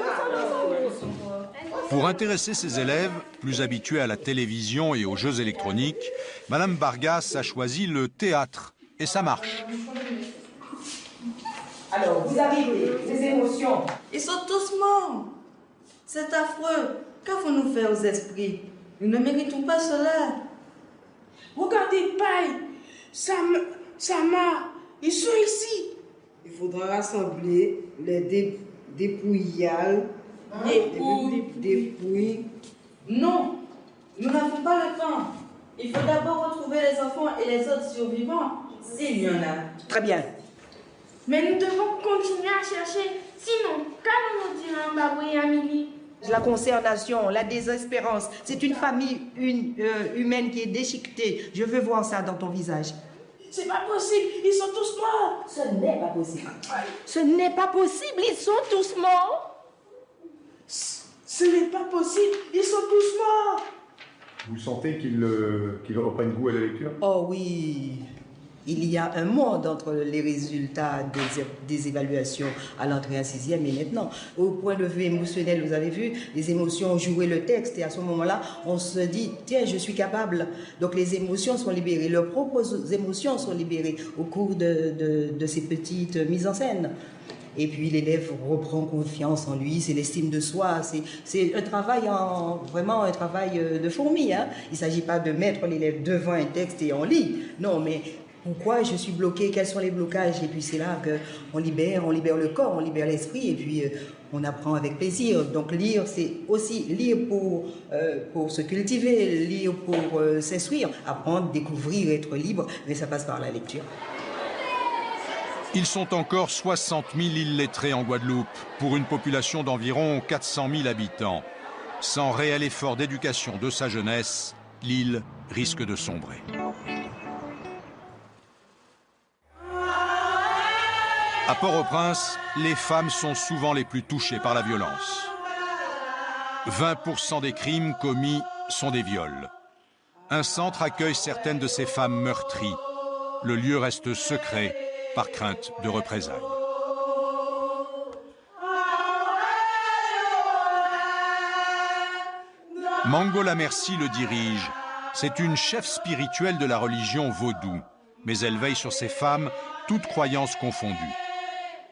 Speaker 2: Pour intéresser ses élèves, plus habitués à la télévision et aux jeux électroniques, Madame Bargas a choisi le théâtre. Et ça marche.
Speaker 11: Alors, vous avez des émotions.
Speaker 17: Ils sont tous morts. C'est affreux. Qu'avons-nous fait aux esprits? Nous ne méritons pas cela.
Speaker 1: Regardez, Paille, Sama, ils sont ici.
Speaker 17: Il faudra rassembler les dépouilles. Dépouilles. Non, nous n'avons pas le temps. Il faut d'abord retrouver les enfants et les autres survivants, s'il y en a.
Speaker 11: Très bien.
Speaker 15: Mais nous devons continuer à chercher. Sinon, qu'allons-nous dire à Mbabou et Amélie?
Speaker 11: La consternation, la désespérance, c'est une famille humaine qui est déchiquetée. Je veux voir ça dans ton visage.
Speaker 1: C'est pas possible, ils sont tous morts.
Speaker 11: Ce n'est pas possible. Ce n'est pas possible, ils sont tous morts.
Speaker 1: Ce n'est pas possible, ils sont tous morts.
Speaker 14: Vous sentez qu'ils reprennent goût à la lecture?
Speaker 11: Oh oui. Il y a un monde entre les résultats des évaluations à l'entrée en 6e et maintenant. Au point de vue émotionnel, vous avez vu, les émotions ont joué le texte et à ce moment-là, on se dit, tiens, je suis capable. Donc les émotions sont libérées, leurs propres émotions sont libérées au cours de ces petites mises en scène. Et puis l'élève reprend confiance en lui, c'est l'estime de soi, c'est un travail, vraiment un travail de fourmi. Hein. Il ne s'agit pas de mettre l'élève devant un texte et on lit. Non, mais pourquoi je suis bloqué? Quels sont les blocages? Et puis c'est là qu'on libère le corps, on libère l'esprit et puis on apprend avec plaisir. Donc lire, c'est aussi lire pour se cultiver, lire pour s'instruire, apprendre, découvrir, être libre, mais ça passe par la lecture.
Speaker 2: Ils sont encore 60 000 illettrés en Guadeloupe, pour une population d'environ 400 000 habitants. Sans réel effort d'éducation de sa jeunesse, l'île risque de sombrer. À Port-au-Prince, les femmes sont souvent les plus touchées par la violence. 20% des crimes commis sont des viols. Un centre accueille certaines de ces femmes meurtries. Le lieu reste secret par crainte de représailles. Mango Lamercie le dirige. C'est une chef spirituelle de la religion vaudou. Mais elle veille sur ces femmes, toutes croyances confondues.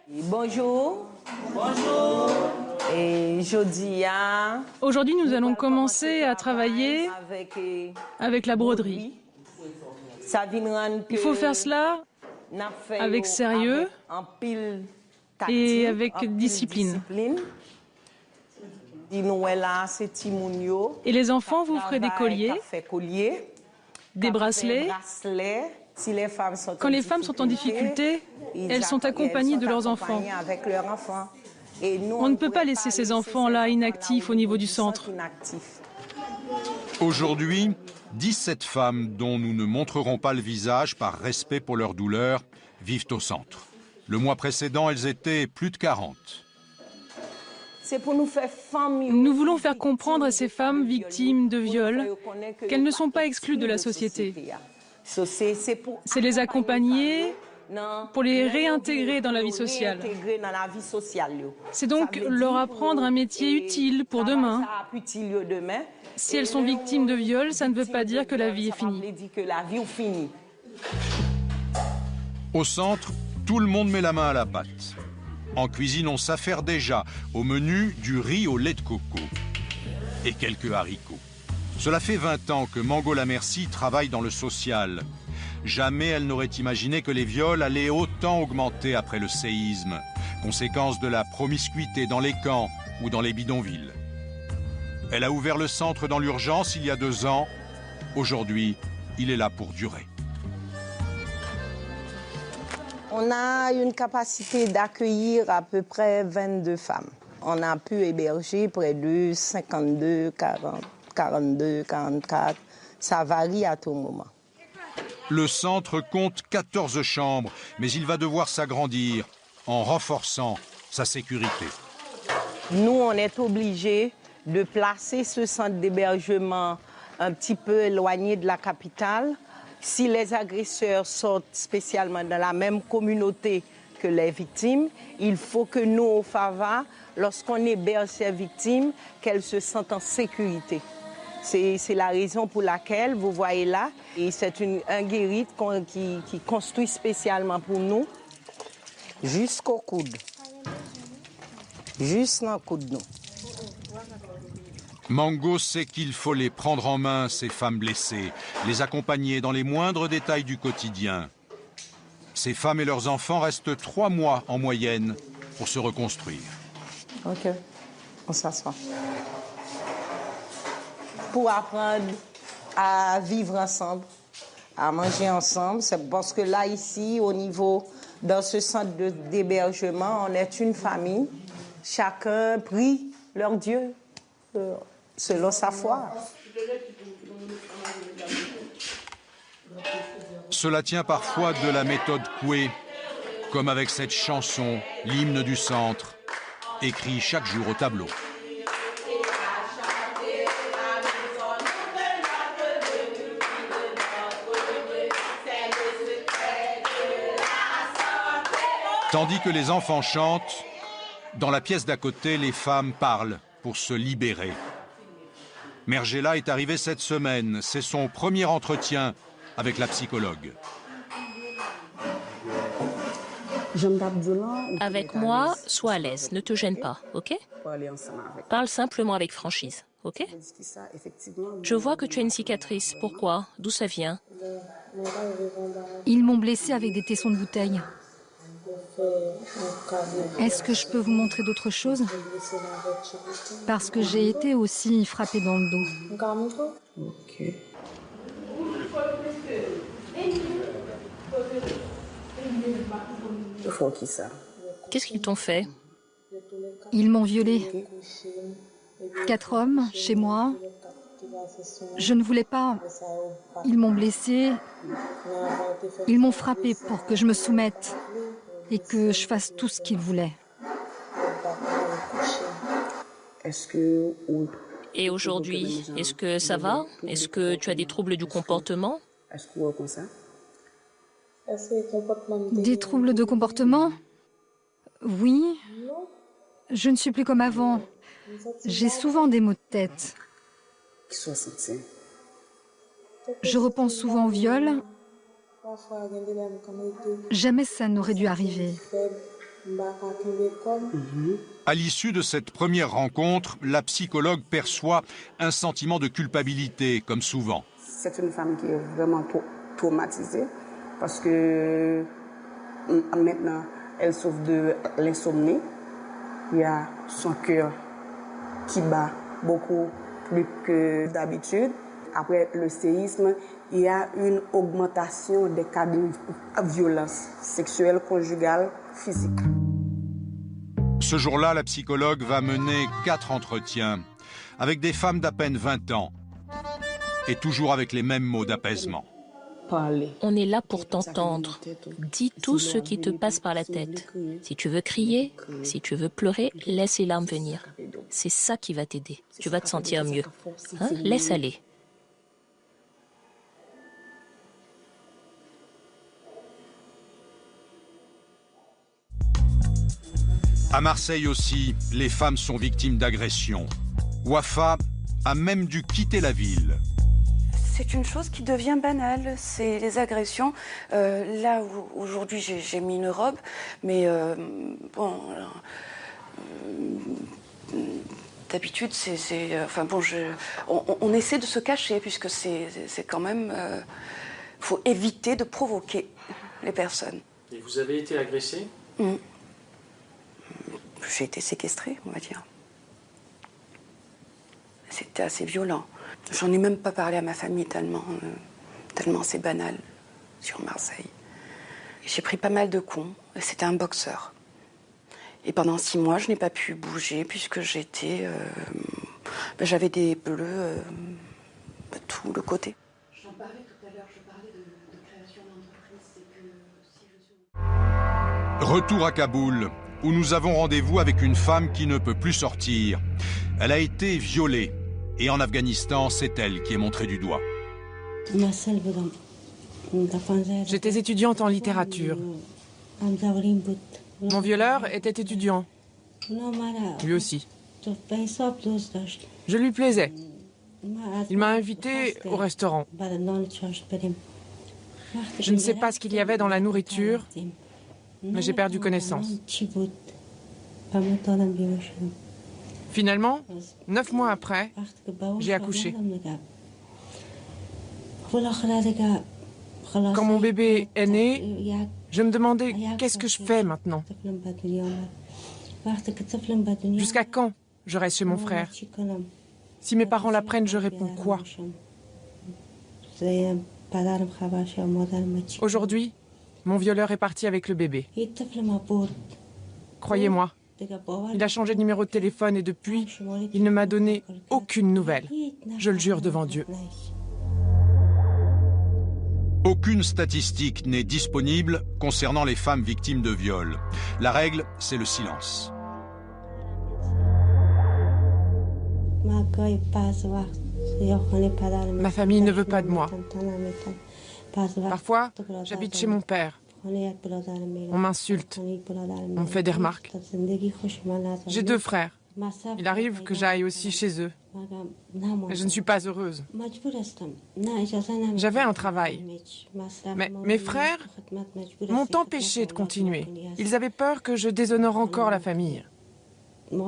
Speaker 26: Bonjour. Bonjour. Et Jodia.
Speaker 6: Aujourd'hui, nous allons commencer à travailler avec la broderie. Il faut faire cela avec sérieux et avec discipline. Et les enfants, vous ferez des colliers, des bracelets. Quand les femmes sont en difficulté, elles sont accompagnées de leurs enfants. On ne peut pas laisser ces enfants-là inactifs au niveau du centre.
Speaker 2: Aujourd'hui, 17 femmes dont nous ne montrerons pas le visage par respect pour leur douleur vivent au centre. Le mois précédent, elles étaient plus de 40.
Speaker 6: Nous voulons faire comprendre à ces femmes victimes de viol qu'elles ne sont pas exclues de la société. C'est les accompagner pour les réintégrer dans la vie sociale. C'est donc leur apprendre un métier utile pour demain. Si elles sont victimes de viol, ça ne veut pas dire que la vie est finie.
Speaker 2: Au centre, tout le monde met la main à la pâte. En cuisine, on s'affaire déjà au menu du riz au lait de coco et quelques haricots. Cela fait 20 ans que Mango Lamercie travaille dans le social. Jamais elle n'aurait imaginé que les viols allaient autant augmenter après le séisme, conséquence de la promiscuité dans les camps ou dans les bidonvilles. Elle a ouvert le centre dans l'urgence il y a 2 ans. Aujourd'hui, il est là pour durer.
Speaker 26: On a une capacité d'accueillir à peu près 22 femmes. On a pu héberger près de 52, 40, 42, 44. Ça varie à tout moment.
Speaker 2: Le centre compte 14 chambres, mais il va devoir s'agrandir en renforçant sa sécurité.
Speaker 26: Nous, on est obligés de placer ce centre d'hébergement un petit peu éloigné de la capitale. Si les agresseurs sortent spécialement dans la même communauté que les victimes, il faut que nous, au FAVA, lorsqu'on héberge ces victimes, qu'elles se sentent en sécurité. C'est la raison pour laquelle, vous voyez là, et c'est un guérite qui construit spécialement pour nous, jusqu'au coude. Juste dans le coude, nous.
Speaker 2: Mango sait qu'il faut les prendre en main, ces femmes blessées, les accompagner dans les moindres détails du quotidien. Ces femmes et leurs enfants restent 3 mois en moyenne pour se reconstruire.
Speaker 26: Ok, on s'assoit. Pour apprendre à vivre ensemble, à manger ensemble, c'est parce que là, ici, au niveau, dans ce centre d'hébergement, on est une famille. Chacun prie leur Dieu selon sa foi.
Speaker 2: Cela tient parfois de la méthode Coué, comme avec cette chanson, l'hymne du centre, écrit chaque jour au tableau. Tandis que les enfants chantent, dans la pièce d'à côté, les femmes parlent pour se libérer. Mergela est arrivée cette semaine. C'est son premier entretien avec la psychologue.
Speaker 8: Avec moi, sois à l'aise, ne te gêne pas, ok? Parle simplement avec franchise, ok? Je vois que tu as une cicatrice. Pourquoi? D'où ça vient?
Speaker 13: Ils m'ont blessée avec des tessons de bouteille. Est-ce que je peux vous montrer d'autres choses? Parce que j'ai été aussi frappée dans le dos.
Speaker 26: Ok.
Speaker 8: Qu'est-ce qu'ils t'ont fait?
Speaker 13: Ils m'ont violée. 4 hommes chez moi. Je ne voulais pas. Ils m'ont blessée. Ils m'ont frappée pour que je me soumette et que je fasse tout ce qu'ils voulaient.
Speaker 8: Et aujourd'hui, est-ce que ça va? Est-ce que tu as des troubles du comportement?
Speaker 13: Des troubles de comportement? Oui. Je ne suis plus comme avant. J'ai souvent des maux de tête. Je repense souvent au viol Jamais ça n'aurait dû arriver.
Speaker 2: À l'issue de cette première rencontre, la psychologue perçoit un sentiment de culpabilité, comme souvent.
Speaker 16: C'est une femme qui est vraiment traumatisée parce que maintenant, elle souffre de l'insomnie. Il y a son cœur qui bat beaucoup plus que d'habitude. Après le séisme, il y a une augmentation des cas de violence sexuelle, conjugale, physique.
Speaker 2: Ce jour-là, la psychologue va mener 4 entretiens avec des femmes d'à peine 20 ans et toujours avec les mêmes mots d'apaisement.
Speaker 8: On est là pour t'entendre. Dis tout ce qui te passe par la tête. Si tu veux crier, si tu veux pleurer, laisse les larmes venir. C'est ça qui va t'aider. Tu vas te sentir mieux. Hein? Laisse aller.
Speaker 2: À Marseille aussi, les femmes sont victimes d'agressions. Wafa a même dû quitter la ville.
Speaker 19: C'est une chose qui devient banale, c'est les agressions. Là, aujourd'hui, j'ai mis une robe, mais bon, d'habitude, on essaie de se cacher, puisque c'est quand même... faut éviter de provoquer les personnes.
Speaker 10: Et vous avez été agressée ?
Speaker 19: J'ai été séquestrée, on va dire. C'était assez violent. J'en ai même pas parlé à ma famille tellement c'est banal sur Marseille. J'ai pris pas mal de coups. C'était un boxeur. Et pendant 6 mois, je n'ai pas pu bouger puisque j'avais des bleus de tout le côté.
Speaker 20: J'en parlais tout à l'heure, je parlais de création d'entreprise.
Speaker 2: Retour à Kaboul, où nous avons rendez-vous avec une femme qui ne peut plus sortir. Elle a été violée. Et en Afghanistan, c'est elle qui est montrée du doigt.
Speaker 12: J'étais étudiante en littérature. Mon violeur était étudiant. Lui aussi. Je lui plaisais. Il m'a invitée au restaurant. Je ne sais pas ce qu'il y avait dans la nourriture, mais j'ai perdu connaissance. Finalement, 9 mois après, j'ai accouché. Quand mon bébé est né, je me demandais qu'est-ce que je fais maintenant. Jusqu'à quand je reste chez mon frère? Si mes parents l'apprennent, je réponds quoi? Aujourd'hui, mon violeur est parti avec le bébé. Croyez-moi, il a changé de numéro de téléphone et depuis, il ne m'a donné aucune nouvelle. Je le jure devant Dieu.
Speaker 2: Aucune statistique n'est disponible concernant les femmes victimes de viol. La règle, c'est le silence.
Speaker 12: Ma famille ne veut pas de moi. Parfois, j'habite chez mon père. On m'insulte, on me fait des remarques. J'ai 2 frères. Il arrive que j'aille aussi chez eux. Mais je ne suis pas heureuse. J'avais un travail. Mais mes frères m'ont empêché de continuer. Ils avaient peur que je déshonore encore la famille. Je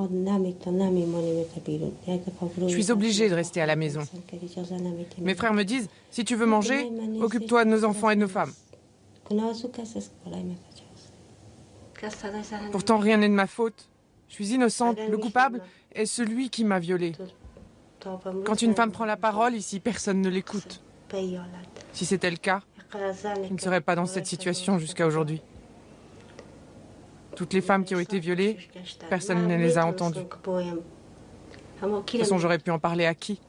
Speaker 12: suis obligée de rester à la maison. Mes frères me disent, si tu veux manger, occupe-toi de nos enfants et de nos femmes. Pourtant, rien n'est de ma faute. Je suis innocente. Le coupable est celui qui m'a violée. Quand une femme prend la parole, ici, personne ne l'écoute. Si c'était le cas, je ne serais pas dans cette situation jusqu'à aujourd'hui. Toutes les femmes qui ont été violées, personne ne les a entendues. De toute façon, j'aurais pu en parler à qui?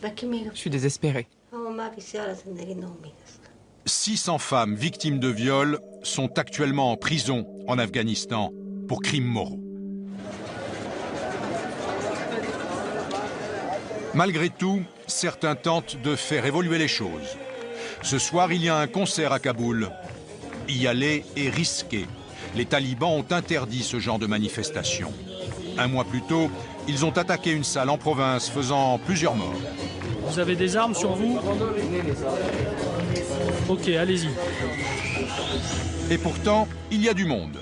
Speaker 12: Je suis désespérée.
Speaker 2: 600 femmes victimes de viol sont actuellement en prison en Afghanistan pour crimes moraux. Malgré tout, certains tentent de faire évoluer les choses. Ce soir, il y a un concert à Kaboul. Y aller est risqué. Les talibans ont interdit ce genre de manifestation. 1 mois plus tôt, ils ont attaqué une salle en province, faisant plusieurs morts.
Speaker 10: Vous avez des armes sur vous? Ok, allez-y.
Speaker 2: Et pourtant, il y a du monde.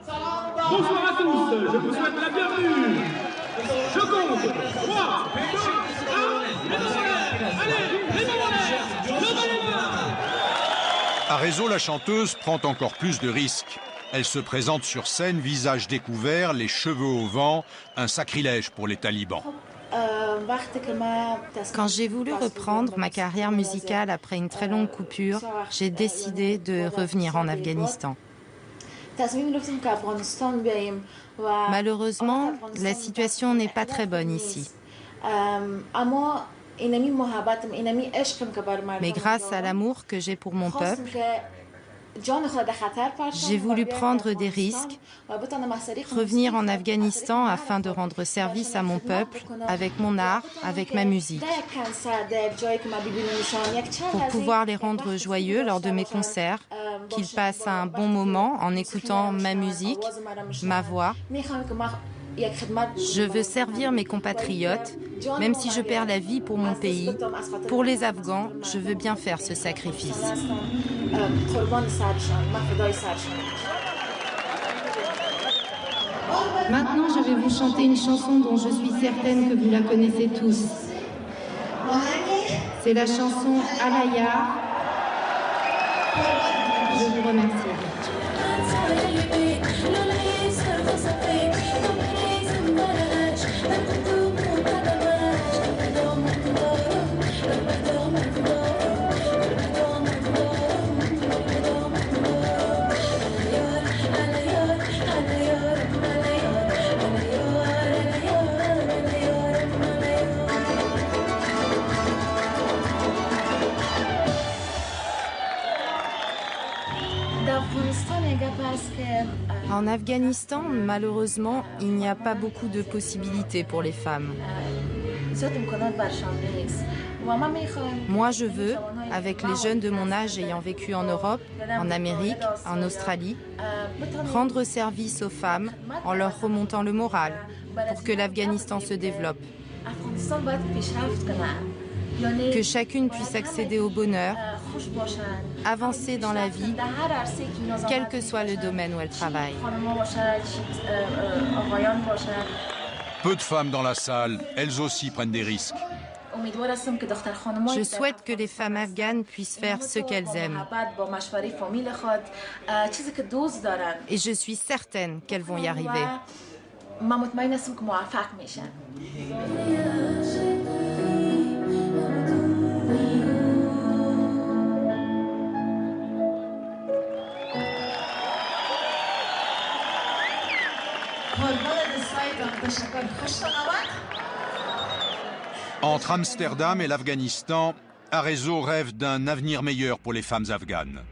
Speaker 4: Bonsoir à tous, je vous souhaite la bienvenue. Je compte 3, 2, 1, les mains en l'air. Allez, les mains en l'air. Levez les mains.
Speaker 2: Arezzo, la chanteuse, prend encore plus de risques. Elle se présente sur scène, visage découvert, les cheveux au vent, un sacrilège pour les talibans.
Speaker 7: Quand j'ai voulu reprendre ma carrière musicale après une très longue coupure, j'ai décidé de revenir en Afghanistan. Malheureusement, la situation n'est pas très bonne ici. Mais grâce à l'amour que j'ai pour mon peuple, j'ai voulu prendre des risques, revenir en Afghanistan afin de rendre service à mon peuple avec mon art, avec ma musique, pour pouvoir les rendre joyeux lors de mes concerts, qu'ils passent un bon moment en écoutant ma musique, ma voix. Je veux servir mes compatriotes, même si je perds la vie pour mon pays. Pour les Afghans, je veux bien faire ce sacrifice. Maintenant, je vais vous chanter une chanson dont je suis certaine que vous la connaissez tous. C'est la chanson Alaya. Je vous remercie. En Afghanistan, malheureusement, il n'y a pas beaucoup de possibilités pour les femmes. Moi, je veux, avec les jeunes de mon âge ayant vécu en Europe, en Amérique, en Australie, rendre service aux femmes en leur remontant le moral pour que l'Afghanistan se développe. Que chacune puisse accéder au bonheur, avancer dans la vie, quel que soit le domaine où elle travaille.
Speaker 2: Peu de femmes dans la salle, elles aussi prennent des risques.
Speaker 7: Je souhaite que les femmes afghanes puissent faire ce qu'elles aiment. Et je suis certaine qu'elles vont y arriver.
Speaker 2: Entre Amsterdam et l'Afghanistan, Arezzo rêve d'un avenir meilleur pour les femmes afghanes.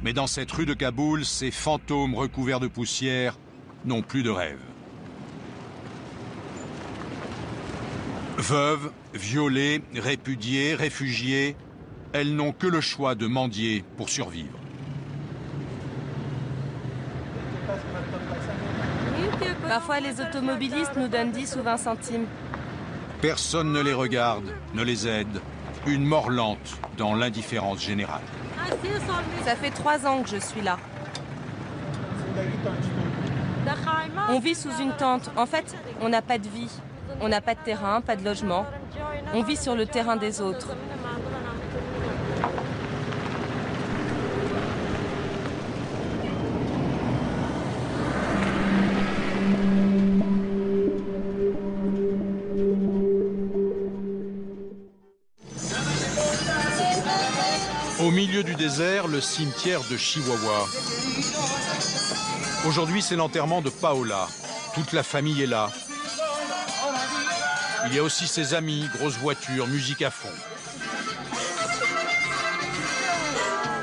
Speaker 2: Mais dans cette rue de Kaboul, ces fantômes recouverts de poussière n'ont plus de rêve. Veuves, violées, répudiées, réfugiées, elles n'ont que le choix de mendier pour survivre.
Speaker 22: Parfois, les automobilistes nous donnent 10 ou 20 centimes.
Speaker 2: Personne ne les regarde, ne les aide. Une mort lente dans l'indifférence générale.
Speaker 22: Ça fait 3 ans que je suis là. On vit sous une tente. En fait, on n'a pas de vie. On n'a pas de terrain, pas de logement. On vit sur le terrain des autres.
Speaker 2: Au milieu du désert, le cimetière de Chihuahua. Aujourd'hui, c'est l'enterrement de Paola. Toute la famille est là. Il y a aussi ses amis, grosses voitures, musique à fond.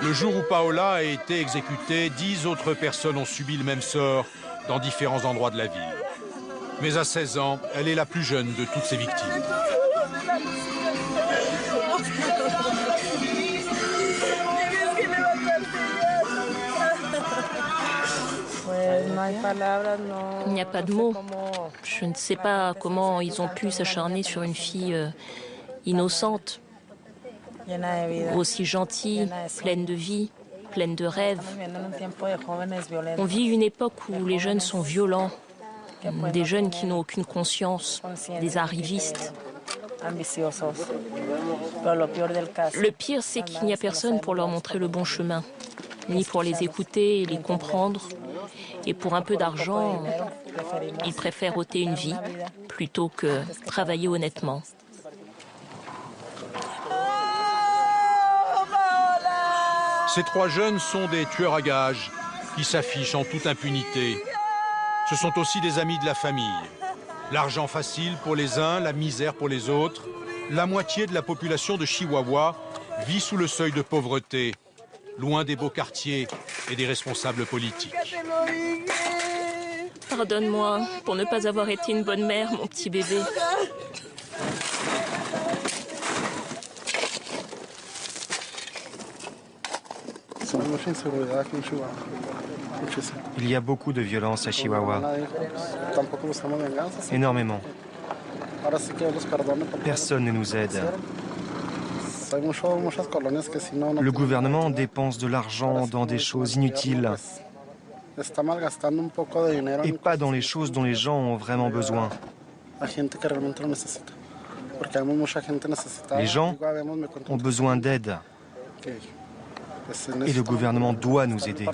Speaker 2: Le jour où Paola a été exécutée, 10 autres personnes ont subi le même sort dans différents endroits de la ville. Mais à 16 ans, elle est la plus jeune de toutes ces victimes.
Speaker 8: Il n'y a pas de mots. Je ne sais pas comment ils ont pu s'acharner sur une fille innocente. aussi gentille, pleine de vie, pleine de rêves. On vit une époque où les jeunes sont violents, des jeunes qui n'ont aucune conscience, des arrivistes. Le pire, c'est qu'il n'y a personne pour leur montrer le bon chemin, ni pour les écouter et les comprendre. Et pour un peu d'argent, ils préfèrent ôter une vie plutôt que travailler honnêtement.
Speaker 2: Ces 3 jeunes sont des tueurs à gages qui s'affichent en toute impunité. Ce sont aussi des amis de la famille. L'argent facile pour les uns, la misère pour les autres. La moitié de la population de Chihuahua vit sous le seuil de pauvreté, loin des beaux quartiers et des responsables politiques.
Speaker 8: Pardonne-moi pour ne pas avoir été une bonne mère, mon petit bébé.
Speaker 5: Il y a beaucoup de violence à Chihuahua. Énormément. Personne ne nous aide. Le gouvernement dépense de l'argent dans des choses inutiles et pas dans les choses dont les gens ont vraiment besoin. Les gens ont besoin d'aide et le gouvernement doit nous aider.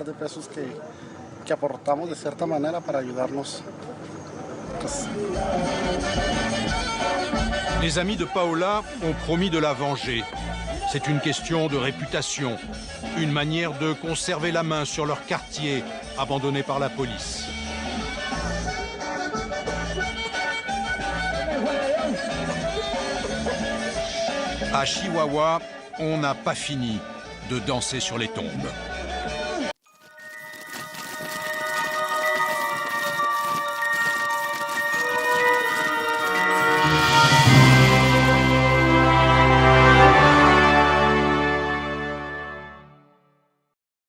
Speaker 2: Les amis de Paola ont promis de la venger. C'est une question de réputation, une manière de conserver la main sur leur quartier abandonné par la police. À Chihuahua, on n'a pas fini de danser sur les tombes.